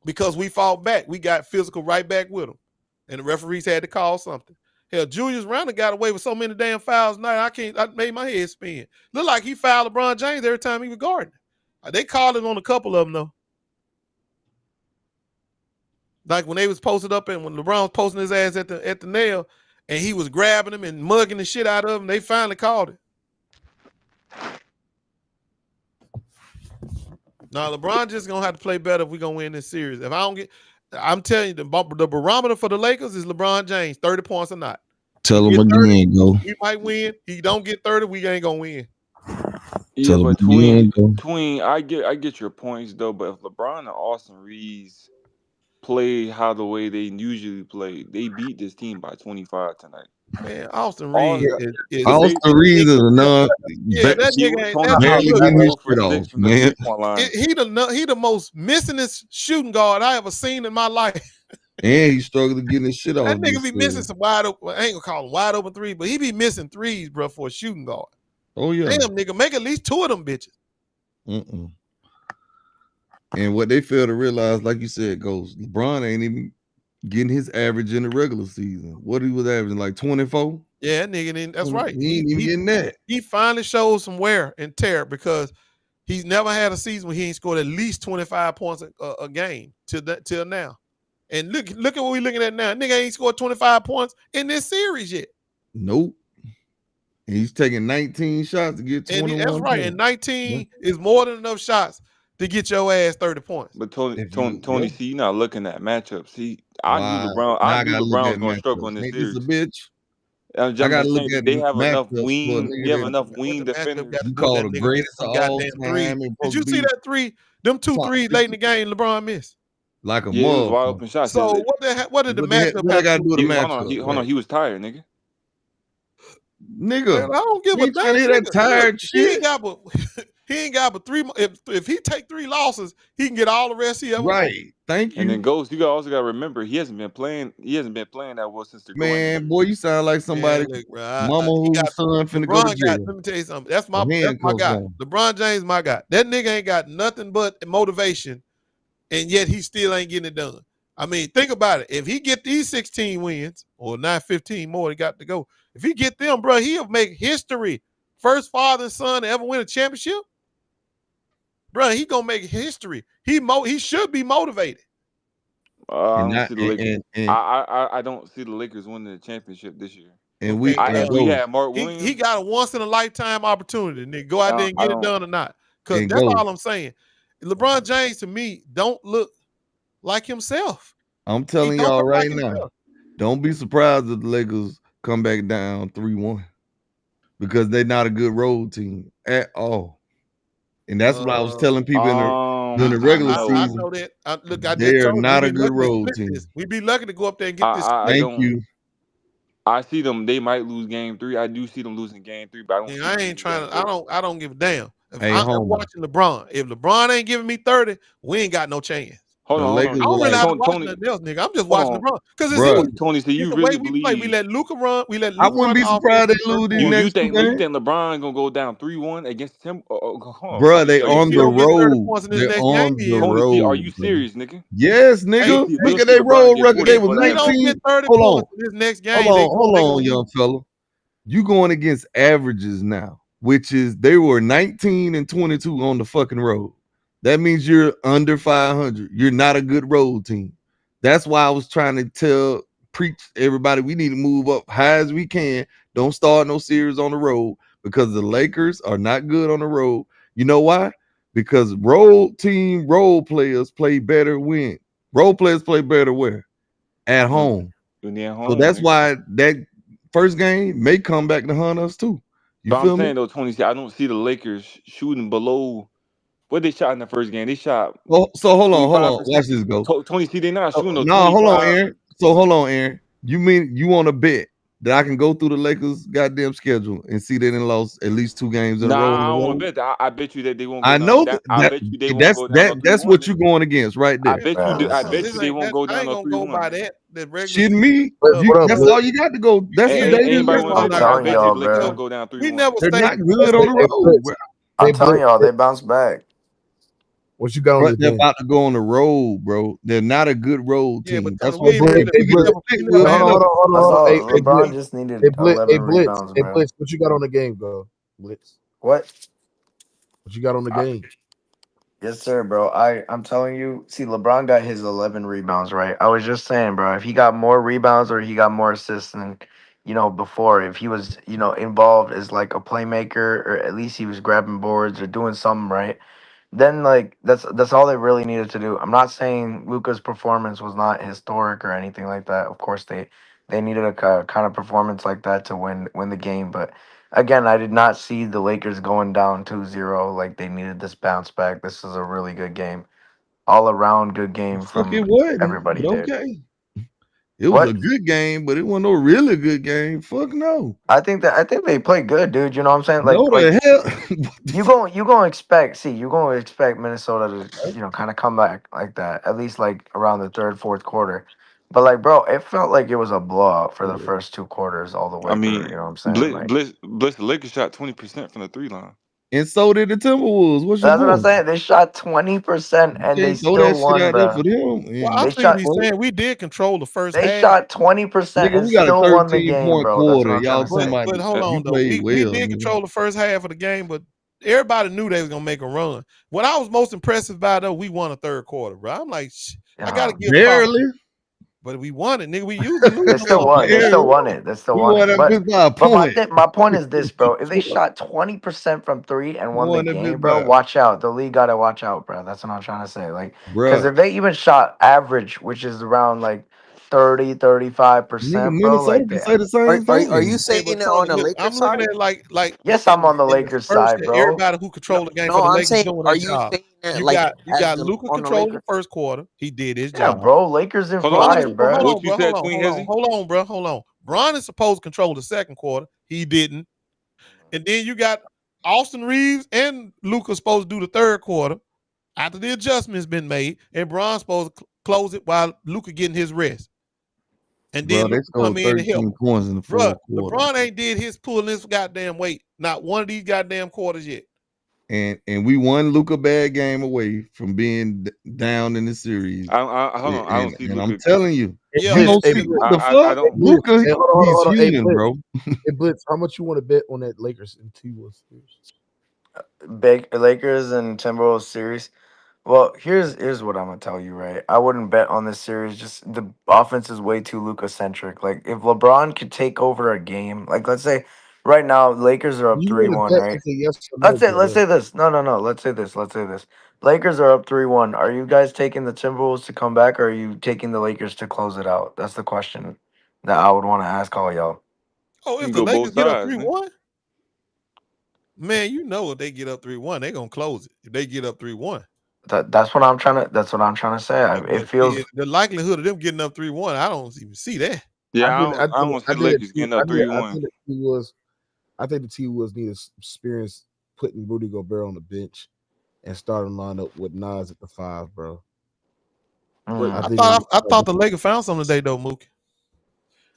because we fought back. We got physical right back with them, and the referees had to call something. Hell, Julius Randle got away with so many damn fouls tonight. I made my head spin. Looked like he fouled LeBron James every time he was guarding. They called him on a couple of them though. Like when they was posted up and when LeBron was posting his ass at the nail, and he was grabbing him and mugging the shit out of him, they finally called it. Now LeBron just gonna have to play better if we gonna win this series. If I don't get, I'm telling you, the barometer for the Lakers is LeBron James, 30 points or not. Tell him again, go. We might win. He don't get 30, we ain't gonna win. Yeah, but Tween, I get your points though. But if LeBron and Austin Reeves play how the way they usually play, they beat this team by 25 tonight. Man, Austin Reeves is Austin Reeves is a non. Yeah, that nigga ain't. He the most missinest shooting guard I ever seen in my life. And he struggled to get his shit off. That nigga be missing some wide open. I ain't gonna call him wide open 3, but he be missing 3s, bro, for a shooting guard. Oh yeah. Damn, nigga, make at least 2 of them bitches. And what they fail to realize, like you said, goes LeBron ain't even getting his average in the regular season. What he was averaging, like 24? Yeah, that nigga, that's right. He ain't even getting that. He finally showed some wear and tear because he's never had a season where he ain't scored at least 25 points a game till now. And look at what we looking at now. Nigga ain't scored 25 points in this series yet. Nope. And he's taking 19 shots to get 21 points. That's right. And 19 is more than enough shots to get your ass 30 points. But Tony, see, you're not looking at matchups. See, I knew LeBron was going to struggle in this series. This is a bitch. I gotta look at they have enough wing. We have enough wing defenders. You call the greatest of all time. Did you see that 3? Them 2 threes late in the game LeBron missed. Like a mug. It was wide open shots. So what did the matchup? What I gotta do with the matchup? Hold on, he was tired, nigga. Man, I don't give a damn. That tired shit. He ain't got but 3. If he take 3 losses, he can get all the rest he ever. Right. Thank you. And then Ghost, you also got to remember he hasn't been playing that well since they're going. Boy, you sound like somebody. Mama whose son finna go to jail. Let me tell you something. That's my guy. LeBron James, my guy. That nigga ain't got nothing but motivation, and yet he still ain't getting it done. I mean, think about it. If he get these 16 wins or 9-15 more, he got to go. If he get them, bro, he'll make history. First father and son to ever win a championship. Bro, he gonna make history. He should be motivated. I don't see the Lakers winning the championship this year. And Okay, we had Mark he Williams. got a once in a lifetime opportunity, nigga. Go out there and get it done or not. Because that's all I'm saying. LeBron James to me don't look like himself. I'm telling y'all right now, don't be surprised if the Lakers come back down 3-1 because they're not a good road team at all. And that's what I was telling people during the regular season. I know that. Look, I they just are told not you, a good road team. We'd be lucky to go up there and get this. Thank you. I see them. They might lose game 3. I do see them losing game 3, but I don't. I ain't trying to. I don't give a damn. If Hey, I'm watching LeBron, if LeBron ain't giving me 30, we ain't got no chance. Hold on. I don't really have to watch nothing else, nigga. I'm just watching LeBron because it's easy. Tony, so you really believe? We let Luka run. We let Luka I wouldn't be surprised they lose these next two games. You think LeBron gonna go down 3-1 against Tim? Bro, they on the road. They're on the road. Tony, are you serious, nigga? Yes, nigga. Look at their road record. They was 19. Hold on. This next game. Hold on, young fella. You going against averages now, which is they were 19 and 22 on the fucking road. That means you're under 500. You're not a good road team. That's why I was trying to preach everybody we need to move up high as we can. Don't start no series on the road because the Lakers are not good on the road. You know why? Because role players play better when role players play better where? At home. So that's why that first game may come back to hunt us too. But I'm saying though, Tony, I don't see the Lakers shooting below what they shot in the first game. They shot. So hold on. Watch this go. Tony, see, they not shooting. No, hold on, Aaron. So hold on, Aaron. You mean you want to bet that I can go through the Lakers' goddamn schedule and see they didn't lost at least 2 games in a row? I don't want to bet that. I bet you that they won't. I know that. I bet you they won't go down. That's what you're going against right there. I bet you they won't go down. I ain't gonna go by that. Shitting me. That's all you got to go. That's the data. I'm telling y'all, bro. Go down 3-1. We never They're stayed not good on the road. Bro. I'm telling y'all, they bounce back. What you got on the They're game? about to go on the road, bro. They're not a good road team. But that's what hold on. LeBron just needed 11 rebounds, bro. Blitz, what you got on the game, bro? Blitz. What you got on the game? Yes, sir, bro. I'm telling you, see, LeBron got his 11 rebounds, right? I was just saying, bro, if he got more rebounds or he got more assists than, before, if he was, involved as like a playmaker or at least he was grabbing boards or doing something right, then like that's all they really needed to do. I'm not saying Luka's performance was not historic or anything like that. Of course, they needed a kind of performance like that to win the game, but again, I did not see the Lakers going down 2-0 like they needed this bounce back. This is a really good game. All around good game from everybody. Okay. It was a good game, but it wasn't no really good game. Fuck no. I think they play good, dude. You know what I'm saying? Like, no the hell. you're gonna expect Minnesota to kind of come back like that, at least like around the third, fourth quarter. But like, bro, it felt like it was a blowout for the first 2 quarters all the way through. You know what I'm saying? Blitz, the Lakers shot 20% from the 3 line. And so did the Timberwolves. That's what I'm saying. They shot 20% and they still won. Well, I think he's saying we did control the first half. They shot 20% and still won the game, bro. Quarter. Y'all but hold on, though. We did control the first half of the game, but everybody knew they was gonna make a run. What I was most impressive by, though, we won a third quarter, bro. I'm like, I gotta give barely. But we won it, nigga. We usually lose. They still won it. But my point is this, bro. If they shot 20% from 3 and won the game, bro, watch out. The league gotta watch out, bro. That's what I'm trying to say. Like, because if they even shot average, which is around like 30-35%, bro. Like, say the same thing. Are you saying it on the Lakers side? I'm looking at like yes, I'm on the Lakers side, bro. Everybody who controlled the game for the Lakers doing their job. You got Luka controlling the first quarter. He did his job. Yeah, bro. Lakers in fire, bro. Hold on, bro. Bron is supposed to control the second quarter. He didn't. And then you got Austin Reeves and Luka supposed to do the third quarter after the adjustments been made, and Bron's supposed to close it while Luka getting his rest. And then Luka come in and help. Points in the fourth quarter. LeBron ain't did his pulling this goddamn weight. Not one of these goddamn quarters yet. And we won Luka bad game away from being down in the series. I don't see Luka. I'm telling you, Luka, he's human, bro. Hey, Blitz, how much you want to bet on that Lakers and T-Wolves series? Lakers and Timberwolves series. Well, here's what I'm gonna tell you, right? I wouldn't bet on this series. Just the offense is way too Luka centric. Like if LeBron could take over a game, like let's say right now Lakers are up You want 3-1, to bet? right? It's a yes or no, Let's say Joel. this. No. Let's say this. Lakers are up 3-1. Are you guys taking the Timberwolves to come back, or are you taking the Lakers to close it out? That's the question that I would want to ask all y'all. Oh, You if can the go Lakers both get up sides, man. 3-1, man, you know if they get up 3-1, they're gonna close it. If they get up 3-1. That's what I'm trying to. That's what I'm trying to say. It But feels. the likelihood of them getting up 3-1, I don't even see that. Yeah, I I don't think see the Lakers getting up I 3-1. think the T Wolves. I think the T Wolves need experience putting Rudy Gobert on the bench and starting line up with Nas at the 5, bro. Mm. I thought the Lakers found something today though, Mookie.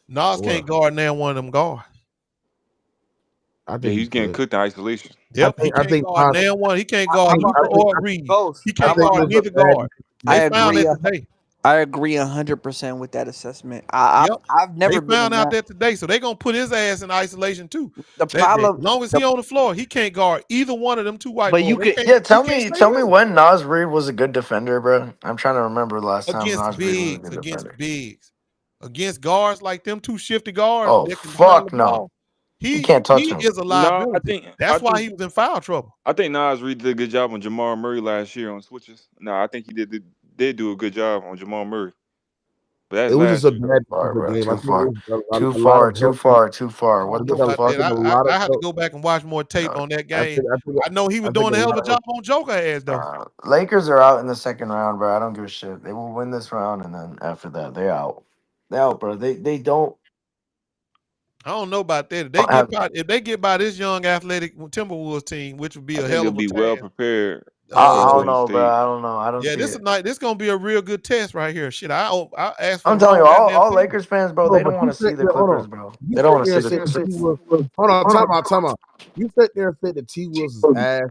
Nas can't guard now one of them guards. I think Yeah, he's getting cooked in isolation. Yep, he can't guard now one. He can't guard Luka or Reed. He can't guard neither guard. They found that today. I agree 100% with that assessment. I've never they been found out around. that today, so they're gonna put his ass in isolation too. The problem, as long as he on the floor, he can't guard either one of them two white But boys. you could, tell me when Nas Reed was a good defender, bro. I'm trying to remember the last time Nas Reed was a good defender. Against guards like them two shifty guards. Oh that can handle fuck the no, ball. you can't touch he him. is a liability. That's why he was in foul trouble. I think Nas Reed did a good job on Jamal Murray last year on switches. No, I think he did do a good job on Jamal Murray. But that's It was just a last year. bad game. Too far. Too far. What the About fuck? that. I had to go back and watch more tape on that game. I know he was doing a hell of a job on Joker ass though. Lakers are out in the second round, bro. I don't give a shit. They will win this round, and then after that, they're out. They're out, bro. They don't. I don't know about that. If they get by this young athletic Timberwolves team, which would be a hell of a be task. well prepared. I don't know, bro. I don't know. I don't. Yeah, this is gonna be a real good test right here. Shit, I ask. I'm telling you, all Lakers fans, bro, they don't want to see the Clippers, bro. They don't want to see the Clippers. Hold on, time out. You sit there and said the T Wolves' ass.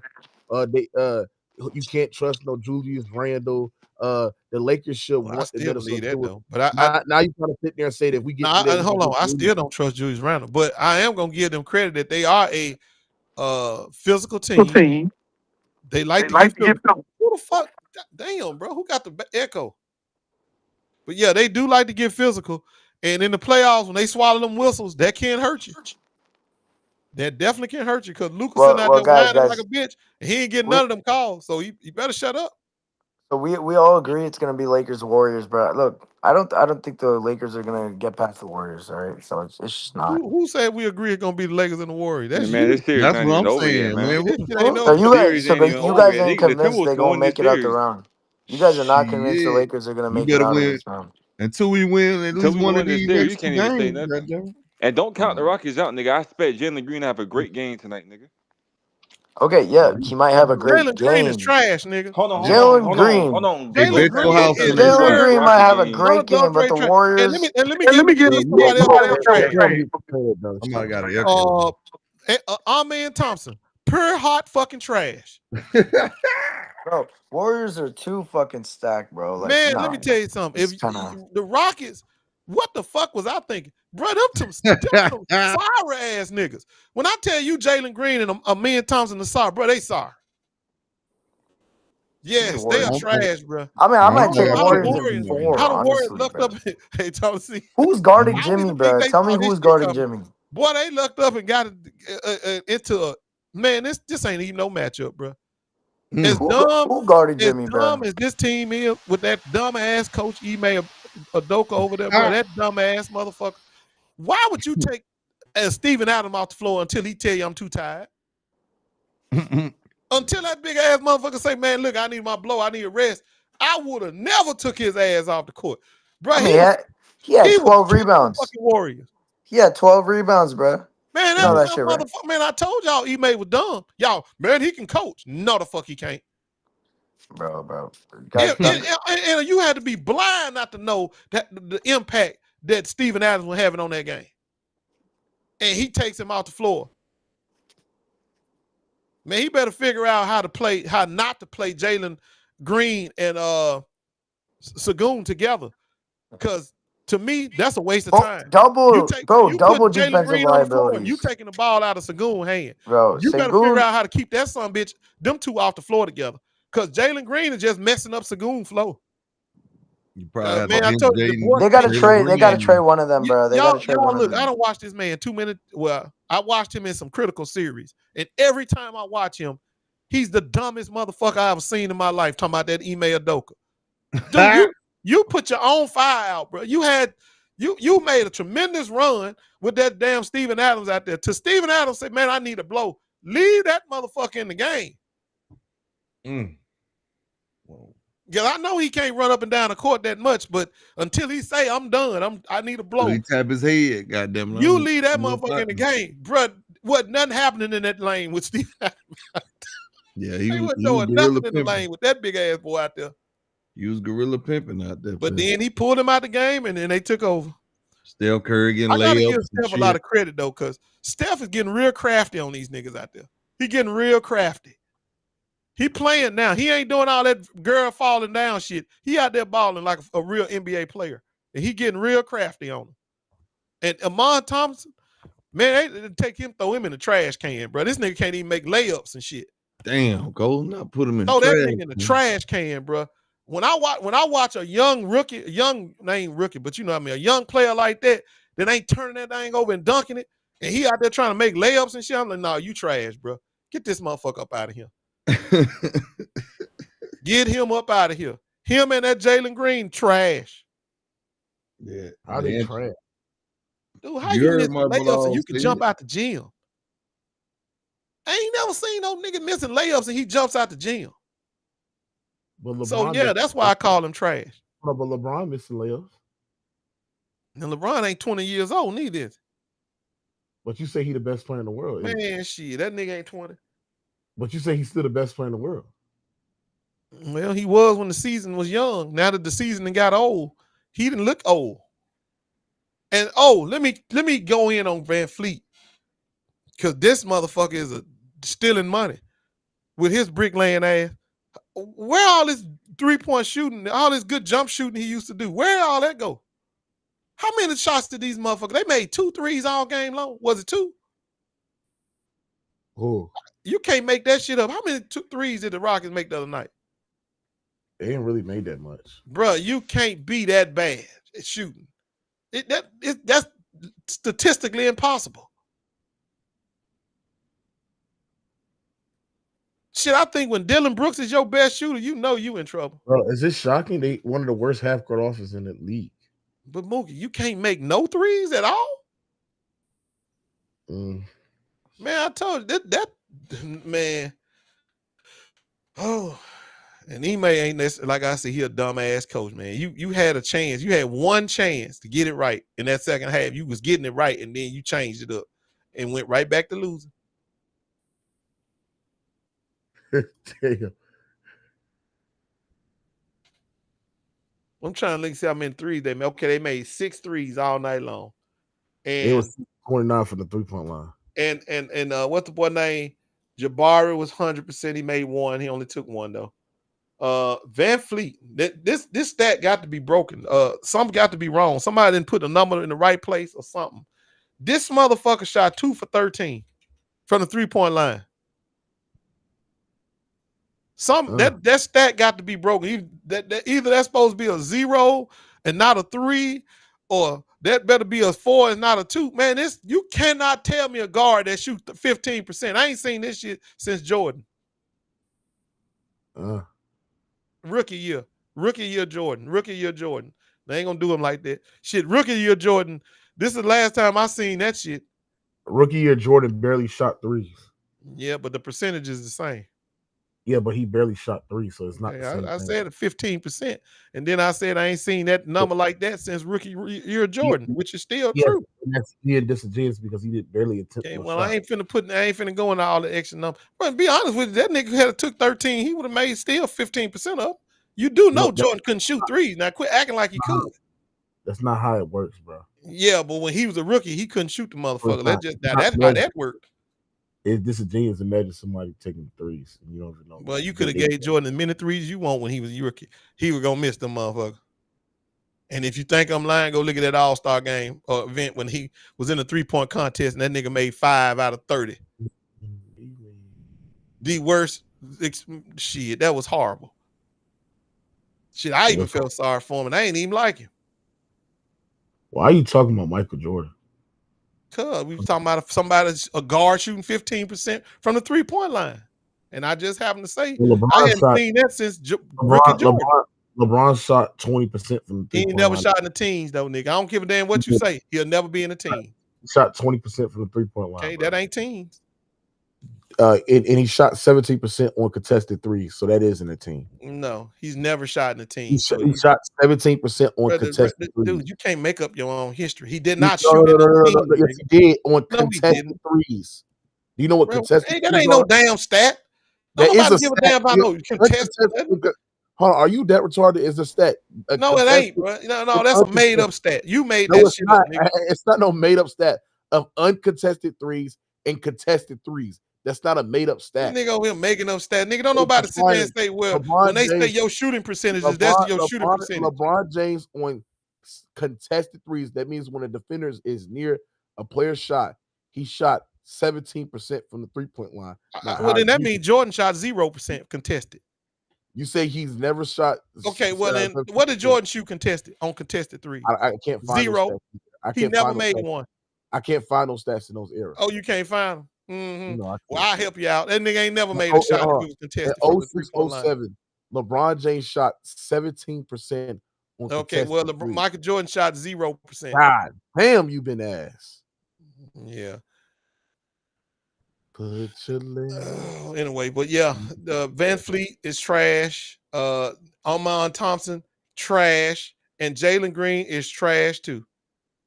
You can't trust no Julius Randle. The Lakers should want the Minnesota though. But now you trying to sit there and say that we get. Hold on, I still don't trust Julius Randle, but I am gonna give them credit that they are a physical team. They like to give them. Who the fuck? Damn, bro, who got the echo? But yeah, they do like to get physical, and in the playoffs when they swallow them whistles, that can't hurt you. That definitely can't hurt you because Luka's sitting out there whining like a bitch, and he ain't getting none of them calls. So you better shut up. So we all agree it's gonna be Lakers Warriors, bro. Look, I don't think the Lakers are gonna get past the Warriors. All right, so it's just not. Who said we agree it's gonna be the Lakers and the Warriors? That's man, you. this series That's not what even I'm over saying, yet, man. man. What the Ain't fuck? So you guys yet. ain't convinced they're gonna make it out the round. You guys are not convinced the Shit. Lakers are gonna You make it better out of win this round. until we win at least one of this these series, next you can't two even say games. nothing. Goddamn. And don't count the Rockets out, nigga. I expect Jalen Green to have a great game tonight, nigga. Okay, yeah, he might have a great Jalen game. Green is trash, nigga. Jalen Green. Hey, bet your house on that Jalen shit. Green might have a great game, but the Warriors. And let me give you somebody else that's trash. Somebody got an echo. Amen Thompson, pure hot fucking trash. Bro, Warriors are too fucking stacked, bro. Like, man, let me tell you something. If the Rockets, what the fuck was I thinking? Bro, them sorry ass niggas. When I tell you Jalen Green and Amen Thompson are sorry, bro, they sorry. Yes, they are trash, bro. I mean, I might take Warriors Warriors in 4, how the Warriors honestly, lucked bro. up. Hey, Tennessee. Who's guarding Jimmy, bro? Tell me who's guarding Jimmy. Boy, they lucked up and got into a man. This ain't even no matchup, bro. As Who guarded Jimmy, bro? As this team is with that dumb ass coach Ime Udoka over there, bro. That dumb ass motherfucker. Why would you take Steven Adams off the floor until he tell you I'm too tired? Until that big ass motherfucker say, man, look, I need my blow, I need a rest. I would have never took his ass off the court, bro. I mean, he had 12 rebounds. Fucking Warriors. He had 12 rebounds, bro. Man, that shit, motherfucker, right? Man, I told y'all Ime was dumb. Y'all, man, he can coach. No, the fuck he can't. Bro. And you had to be blind not to know that the impact that Steven Adams was having on that game. And he takes him off the floor. Man, he better figure out how not to play Jalen Green and Sagoon together. Because to me, that's a waste of time. Double defensive liabilities. You taking the ball out of Sagoon's hand. Bro, you better figure out how to keep that son bitch, them two off the floor together. Because Jalen Green is just messing up Sagoon flow. You probably have man, to I told you, the boy They gotta can't trade. They gotta shoot. trade one of them, bro. They gotta trade one of Look, them. I don't watch this man 2 minutes. Well, I watched him in some critical series, and every time I watch him, he's the dumbest motherfucker I ever seen in my life. Talking about that Ime Udoka. Dude, you put your own fire out, bro. You made a tremendous run with that damn Steven Adams out there. To Steven Adams said, man, I need a blow. Leave that motherfucker in the game. Yeah, I know he can't run up and down the court that much, but until he say I'm done, I need a blow. He tap his head, goddamn. You leave that motherfucker in the game, bro. What nothing happening in that lane with Steven Adams. Yeah, he was doing nothing in the lane with that big ass boy out there. He was gorilla pimping out there. But then he pulled him out the game, and then they took over. Steph Curry getting layups. I gotta give Steph a lot of credit though, because Steph is getting real crafty on these niggas out there. He getting real crafty. He playing now. He ain't doing all that girl falling down shit. He out there balling like a real NBA player, and he getting real crafty on him. And Amon Thompson, man, they take him, throw him in the trash can, bro. This nigga can't even make layups and shit. Damn, go not put him in. Throw that nigga in the trash can, bro. When I watch a young rookie, but you know what I mean, a young player like that ain't turning that thing over and dunking it, and he out there trying to make layups and shit, I'm like, no, you trash, bro. Get this motherfucker up out of here. Get him up out of here. Him and that Jalen Green, trash. Yeah, I think trash. Dude, how you miss layups and you can jump out the gym? I ain't never seen no nigga missing layups and he jumps out the gym. But so yeah, that's why I call him trash. No, but LeBron missing layups. And LeBron ain't 20 years old, neither. But you say he the best player in the world. Man, shit, that nigga ain't 20. But you say he's still the best player in the world. Well, he was when the season was young. Now that the season got old, he didn't look old. And let me go in on Van Fleet, because this motherfucker is stealing money with his bricklaying ass. Where all this 3-point shooting, all this good jump shooting he used to do, where all that go? How many shots did these motherfuckers? They made 2 threes all game long. Was it 2? Oh, you can't make that shit up. How many 2 threes did the Rockets make the other night? They ain't really made that much, bro. You can't be that bad at shooting. That's statistically impossible. Shit, I think when Dylan Brooks is your best shooter, you know you in trouble. Bro, is this shocking? They one of the worst half-court offenses in the league. But Mookie, you can't make no threes at all? Man, I told you that man. Oh, and Ime ain't this, like I said, he a dumbass coach, man. You had a chance. You had one chance to get it right in that second half. You was getting it right, and then you changed it up and went right back to losing. Damn. I'm trying to see how many threes they made. Okay, they made 6 threes all night long. And it was 29 from the 3-point line. And what's the boy name? Jabari was 100%. He made 1. He only took 1 though. Van Fleet. This stat got to be broken. Something got to be wrong. Somebody didn't put a number in the right place or something. This motherfucker shot 2 for 13 from the 3-point line. That stat got to be broken. Either that's supposed to be a 0 and not a 3, or that better be a 4 and not a 2. Man, you cannot tell me a guard that shoots 15%. I ain't seen this shit since Jordan. Rookie year Jordan. They ain't gonna do him like that. Shit, rookie year Jordan. This is the last time I seen that shit. Rookie year Jordan barely shot 3s. Yeah, but the percentage is the same. Yeah, but he barely shot 3, so it's not the same I thing. said 15%. And then I said I ain't seen that number like that since rookie year Jordan, which is still true. And that's disingenuous because he did barely attempt. Okay, well, I ain't finna go into all the extra numbers. But to be honest with you, that nigga had took 13, he would have made still 15% up. You do know Jordan couldn't shoot 3s. Now quit acting like he could. That's not how it works, bro. Yeah, but when he was a rookie, he couldn't shoot the motherfucker. That's how that worked. It's disingenuous to imagine somebody taking 3s and you don't even know. Well, you could have gave Jordan as many 3s you want when he was a rookie. He was gonna miss them motherfucker. And if you think I'm lying, go look at that All-Star game or event when he was in a 3-point contest and that nigga made 5 out of 30. The worst Shit, that was horrible. Shit, I even felt sorry for him, and I ain't even like him. Why are you talking about Michael Jordan? Cause we were talking about a guard shooting 15% from the 3-point line, and I just happened to say I hadn't seen that since Rick and Jordan. LeBron shot 20% from the 3-point line. He ain't never shot in the teens though, nigga. I don't give a damn what you say. He'll never be in the team. He shot 20% from the 3-point line. Okay, that ain't teens. And he shot 17% on contested threes, so that is in the team. No, he's never shot in the team. He shot 17% on contested threes. Dude, you can't make up your own history. He did not shoot in the team. Yes, he did on contested threes. Do you know what contested threes that ain't no damn stat. Don't nobody give a damn about no contested. Hold on, are you that retarded? Is a stat? No, it ain't, bro. No, that's a made up stat. You made that shit up, nigga. It's not no made up stat of uncontested threes and contested threes. That's not a made up stat. This nigga over here making up stat. Nigga, don't nobody sit there and say, well, when they say your shooting percentages, that's your shooting percentage. LeBron James on contested threes, that means when a defender is near a player's shot, he shot 17% from the 3-point line. Well, then that means Jordan shot 0% contested. You say he's never shot. Okay, well then, what did Jordan shoot contested on contested threes? I can't find 0. He never made one. I can't find those stats in those eras. Oh, you can't find them? Mm-hmm. No, well, I'll help you out. That nigga ain't never made a shot that was contested. In 06-07, LeBron James shot 17% on contested well, threes. Michael Jordan shot 0%. God damn, you been ass. Yeah. Put your leg. Anyway, but yeah, Van Fleet is trash. Amon Thompson, trash. And Jalen Green is trash too.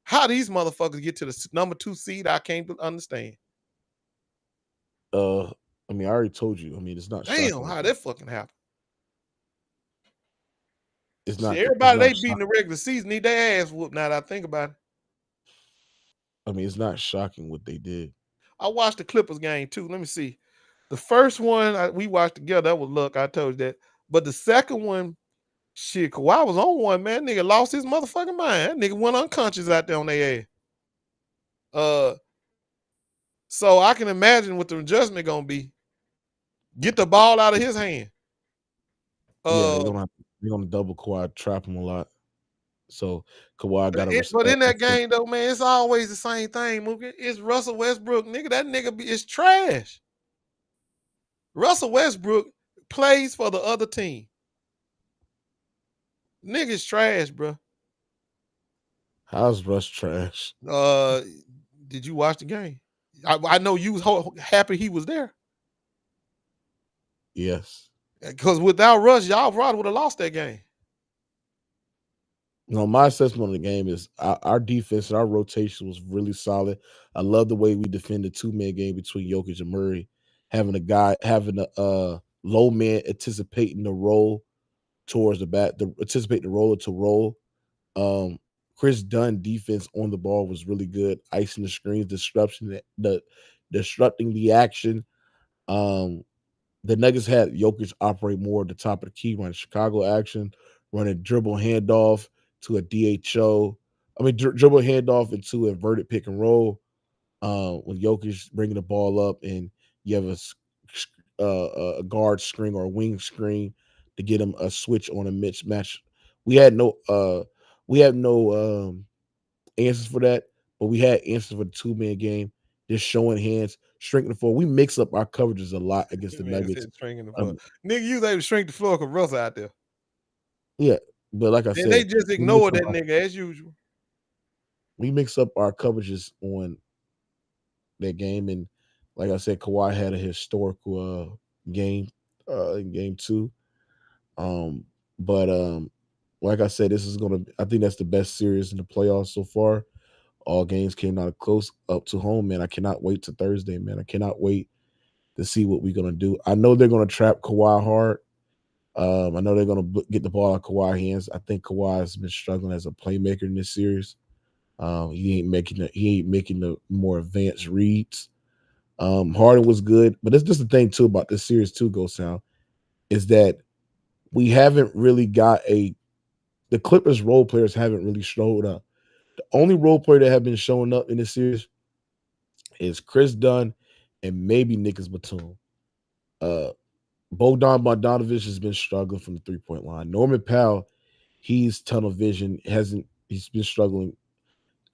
How these motherfuckers get to the number 2 seed, I can't understand. I mean, I already told you. I mean, it's not. Damn, how that fucking happened? It's not. Everybody they beating the regular season need their ass whooped. Now that I think about it. I mean, it's not shocking what they did. I watched the Clippers game too. Let me see. The first one we watched together, that was luck. I told you that. But the second one, shit, Kawhi was on one, man. Nigga lost his motherfucking mind. That nigga went unconscious out there on their ass. So I can imagine what the adjustment gonna be. Get the ball out of his hand. Yeah, they're gonna double Kawhi, trap him a lot. So Kawhi got to. But in that game though, man, it's always the same thing. Mookie. It's Russell Westbrook, nigga. That nigga is trash. Russell Westbrook plays for the other team. Nigga's trash, bro. How's Russ trash? Did you watch the game? I know you was happy he was there. Yes. Because without Russ, y'all probably would have lost that game. No, my assessment of the game is our defense and our rotation was really solid. I love the way we defended 2-man game between Jokic and Murray, having a low man anticipating the roll towards the back, anticipate the roller to roll. Chris Dunn defense on the ball was really good, icing the screens, disrupting the action. The Nuggets had Jokic operate more at the top of the key, running Chicago action, running dribble handoff to a DHO. Dribble handoff into inverted pick and roll. When Jokic bringing the ball up and you have a guard screen or a wing screen to get him a switch on a mismatch. We had no answers for that, but we had answers for the 2-man game. Just showing hands, shrinking the floor. We mix up our coverages a lot against the Nuggets. Nigga, you was able to shrink the floor because Russell out there. Yeah, but like I said, they just ignore that nigga as usual. We mix up our coverages on that game, and like I said, Kawhi had a historical game in game 2. But like I said, I think that's the best series in the playoffs so far. All games came out close up to home, man. I cannot wait to Thursday, man. I cannot wait to see what we're going to do. I know they're going to trap Kawhi hard. I know they're going to get the ball out of Kawhi's hands. I think Kawhi has been struggling as a playmaker in this series. He ain't making the more advanced reads. Harden was good, but it's just the thing too about this series too, Go Sound, is that we haven't really got the Clippers role players haven't really showed up. The only role player that have been showing up in this series is Chris Dunn and maybe Nicholas Batum. Bogdan Bogdanovic has been struggling from the 3-point line. Norman Powell, he's tunnel vision. He's been struggling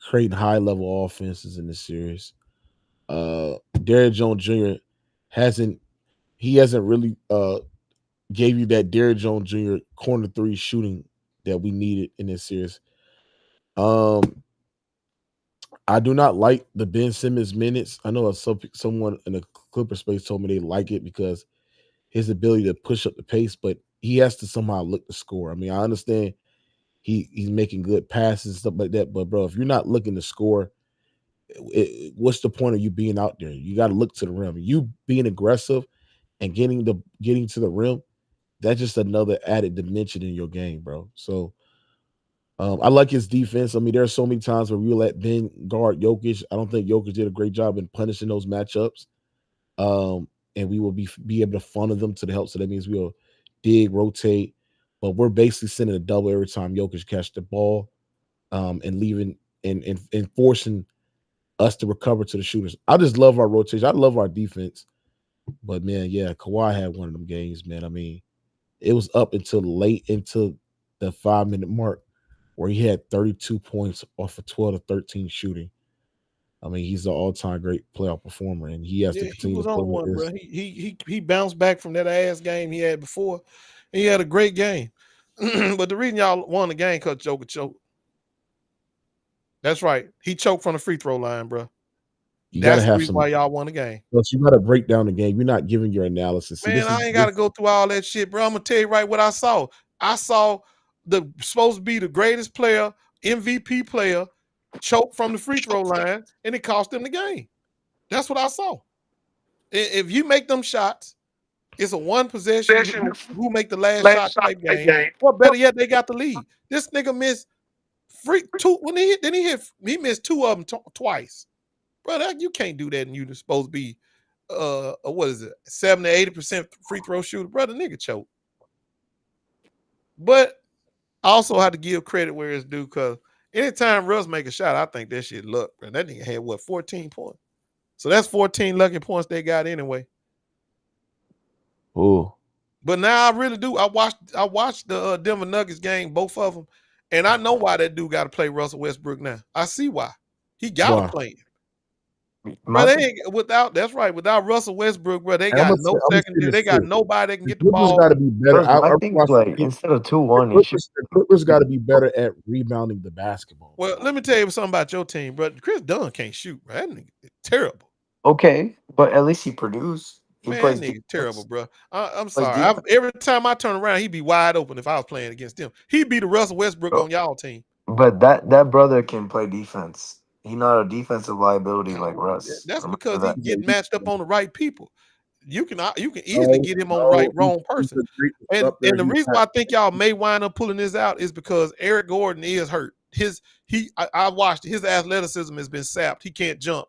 creating high level offenses in this series. Derrick Jones Jr. hasn't really gave you that Derrick Jones Jr. corner three shooting that we needed in this series. I do not like the Ben Simmons minutes. I know someone in the Clipper space told me they like it because his ability to push up the pace, but he has to somehow look to score. I mean, I understand he's making good passes and stuff like that, but bro, if you're not looking to score, what's the point of you being out there? You got to look to the rim. You being aggressive and getting to the rim, that's just another added dimension in your game, bro. So I like his defense. I mean, there are so many times where we let Ben guard Jokic. I don't think Jokic did a great job in punishing those matchups. And we will be able to funnel them to the help. So that means we'll dig, rotate, but we're basically sending a double every time Jokic catch the ball, and leaving and forcing us to recover to the shooters. I just love our rotation. I love our defense. But man, yeah, Kawhi had one of them games, man. I mean, it was up until late into the 5-minute mark where he had 32 points off of 12 to 13 shooting. I mean, he's an all-time great playoff performer, and he has to continue was to play on one, with bro. this. He bounced back from that ass game he had before, and he had a great game. But the reason y'all won the game because Joker choked. That's right. He choked from the free throw line, bro. That's the reason why y'all won the game. Plus, you got to break down the game. You're not giving your analysis. See, Man, I ain't got to go through all that shit, bro. I'm gonna tell you right what I saw. I saw the supposed to be the greatest player, MVP player, choke from the free throw line, and it cost them the game. That's what I saw. If you make them shots, it's a one possession. Who make the last shot type game? Or better yet, they got the lead. This nigga missed two when he missed two of them twice. Bro, you can't do that, and you're supposed to be what is it, 70-80% free throw shooter, brother. Nigga choke. But I also have to give credit where it's due, because anytime Russ make a shot, I think that shit luck, bro. That nigga had 14 points. So that's 14 lucky points they got anyway. Oh. But now I really do. I watched the Denver Nuggets game, both of them, and I know why that dude got to play Russell Westbrook now. I see why. He got to play him. Bro, that's right. Without Russell Westbrook, bro, they got no secondary. They got nobody that can get the ball. Got to be better. I think like instead of 2-1, the Clippers got to be better at rebounding the basketball. Well, let me tell you something about your team, bro. Chris Dunn can't shoot, bro. That nigga is terrible. Okay, but at least he produced. Man, that nigga terrible, bro. I'm sorry. Every time I turn around, he'd be wide open if I was playing against him. He'd be the Russell Westbrook on y'all team. But that brother can play defense. He's not a defensive liability like Russ. That's because he get matched up on the right people. You can easily get him on the wrong person. And the reason why I think y'all may wind up pulling this out is because Eric Gordon is hurt. I watched his athleticism has been sapped. He can't jump.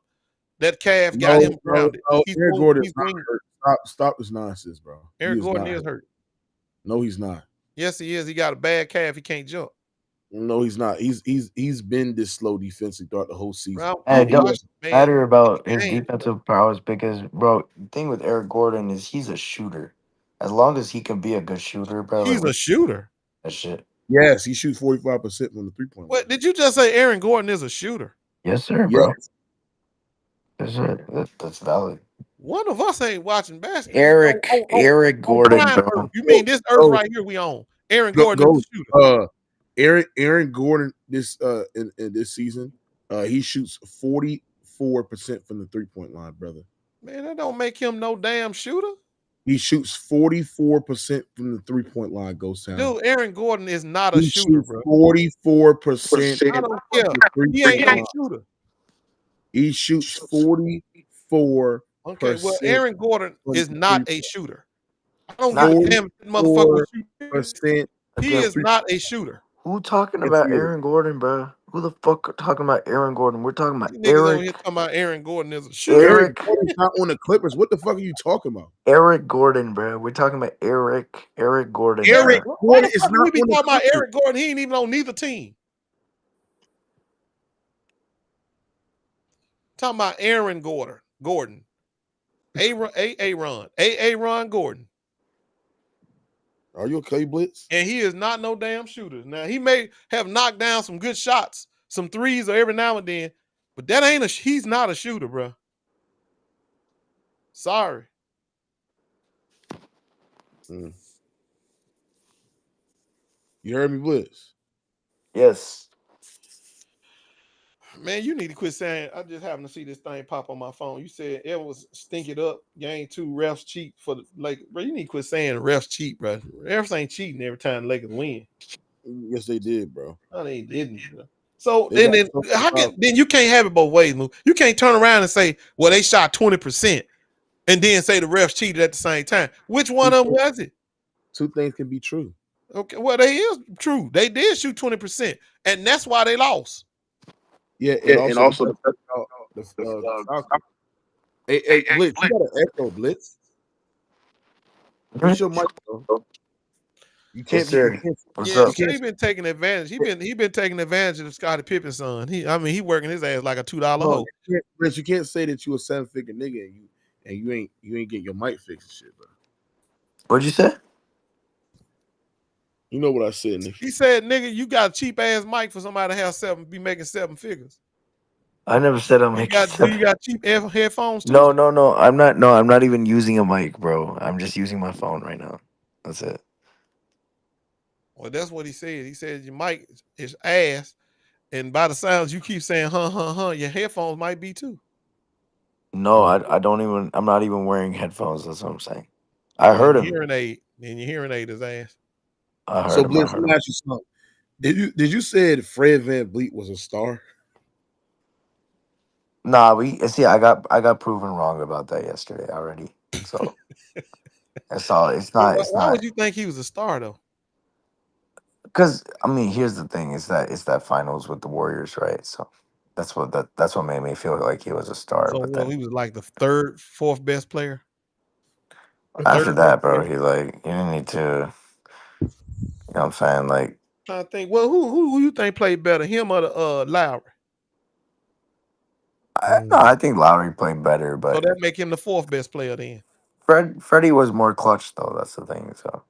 That calf got him grounded. Eric Gordon is not hurt. Stop this nonsense, bro. Eric Gordon is hurt. No, he's not. Yes, he is. He got a bad calf. He can't jump. No, he's not. He's been this slow defensively throughout the whole season. It doesn't matter about his defensive prowess because, bro, the thing with Eric Gordon is he's a shooter. As long as he can be a good shooter, bro. He's a shooter. That shit. Yes, he shoots 45% from the 3-point line. What did you just say? Aaron Gordon is a shooter? Yes, sir, bro. Yes, sir. That's valid. One of us ain't watching basketball. Eric Gordon, bro. You mean this earth right here we own? Aaron Gordon is a shooter. Aaron Gordon this in this season, he shoots 44% from the 3-point line, brother. Man, that don't make him no damn shooter. He shoots 44% from the 3-point line. Ghost Town. Dude, Aaron Gordon is not a shooter, bro. 44%. I don't care. He ain't no shooter. He shoots 44%. Okay, well, Aaron Gordon is not a shooter. I don't give a damn if motherfucker shoots. He is not a shooter. Who talking about Aaron Gordon, bro? Who the fuck talking about Aaron Gordon? We're talking about Eric. Over here talking about Aaron Gordon as a shooter. Eric Gordon's not on the Clippers. What the fuck are you talking about? Eric Gordon, bro. We're talking about Eric Gordon. Eric Gordon is not. We be talking about Eric Gordon. He ain't even on neither team. Talking about Aaron Gordon. Aaron Gordon. Are you okay, Blitz? And he is not no damn shooter. Now, he may have knocked down some good shots, some threes or every now and then, but that ain't he's not a shooter, bro. Sorry. You heard me, Blitz? Yes. Man, you need to quit saying, I just happened to see this thing pop on my phone. You said it was stink it up, game 2, refs cheat for the Lakers. Bro, you need to quit saying refs cheat, bro. Refs ain't cheating every time the Lakers win. Yes, they did, bro. No, they didn't, bro. So then you can't have it both ways, Luke. You can't turn around and say, well, they shot 20% and then say the refs cheated at the same time. Which one of them was it? Two things can be true. Okay, well, they is true. They did shoot 20%, and that's why they lost. Yeah, and also the hey, Blitz, you got an echo, Blitz. What's your mic, bro? You can't. What's up? He been taking advantage. He been taking advantage of Scottie Pippen's son. He working his ass like a $2 hoe. Blitz, you can't say that you a 7-figure nigga and you ain't get your mic fixed and shit, bro. What'd you say? You know what I said, nigga. He said, nigga, you got a cheap ass mic for somebody to have be making 7 figures. I never said I'm making. Do you got cheap headphones too? No. I'm not even using a mic, bro. I'm just using my phone right now. That's it. Well, that's what he said. He said your mic is ass, and by the sounds you keep saying your headphones might be too. No, I don't even. I'm not even wearing headphones. That's what I'm saying. I heard him. Hearing aid, and your hearing aid is ass. I heard so him. Blitz, let me ask you something. Did you say that Fred VanVleet was a star? Nah, I got proven wrong about that yesterday already. So that's all. It's not. Why would you think he was a star though? Because I mean, here's the thing: it's that finals with the Warriors, right? So that's what made me feel like he was a star. So but then, he was like the 3rd, 4th best player. After that, bro, he didn't need to. You know what I'm saying? Like, I think. Well, who you think played better, him or the Lowry? I think Lowry played better, but so that make him the 4th best player then. Freddie was more clutch though. That's the thing. So,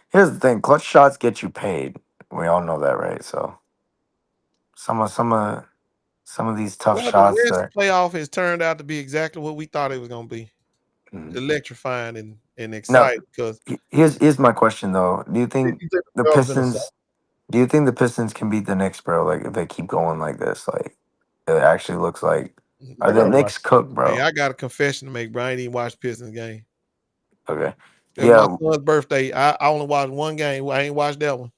here's the thing: clutch shots get you paid. We all know that, right? So, some of these tough shots. The rest playoff has turned out to be exactly what we thought it was going to be. Electrifying and exciting. Because here's my question though: do you think the Pistons? Do you think the Pistons can beat the Knicks, bro? Like if they keep going like this, like it actually looks like are the Knicks cooked, bro? Hey, I got a confession to make, bro. I ain't even watched Pistons game. Okay. My son's birthday. I only watched one game. I ain't watched that one.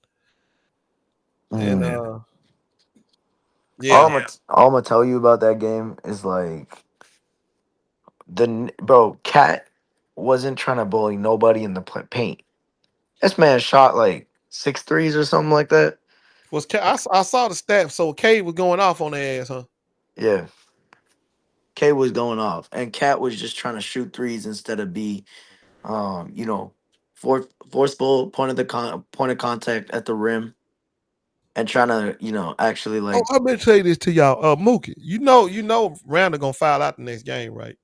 And all I'm gonna tell you about that game is like Cat wasn't trying to bully nobody in the paint. This man shot like 6 threes or something like that. I saw the stats. So K was going off on their ass, huh? Yeah. K was going off, and Cat was just trying to shoot threes instead of be, forceful point of contact at the rim, and trying to actually like. I'm gonna say this to y'all, Mookie. You know, Randall gonna foul out the next game, right?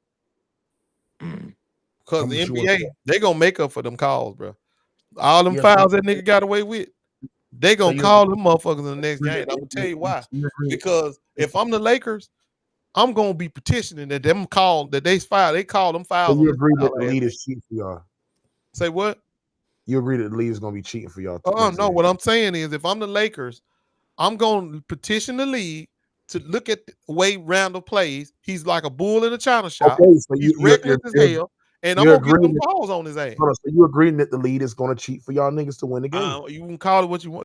Because the NBA, they gonna make up for them calls, bro. All them fouls that nigga got away with, they gonna call them motherfuckers in the next game. I'm gonna tell you why. Because if I'm the Lakers, I'm gonna be petitioning that them call that they call them fouls. So you agree that the lead is cheating for y'all? Say what? You agree that the league is gonna be cheating for y'all? Oh no, what I'm saying is if I'm the Lakers, I'm gonna petition the league to look at the way Randall plays. He's like a bull in a china shop. Okay, so he's reckless as hell, and I'm gonna get them balls on his ass. So you agreeing that the lead is gonna cheat for y'all niggas to win the game? You can call it what you want.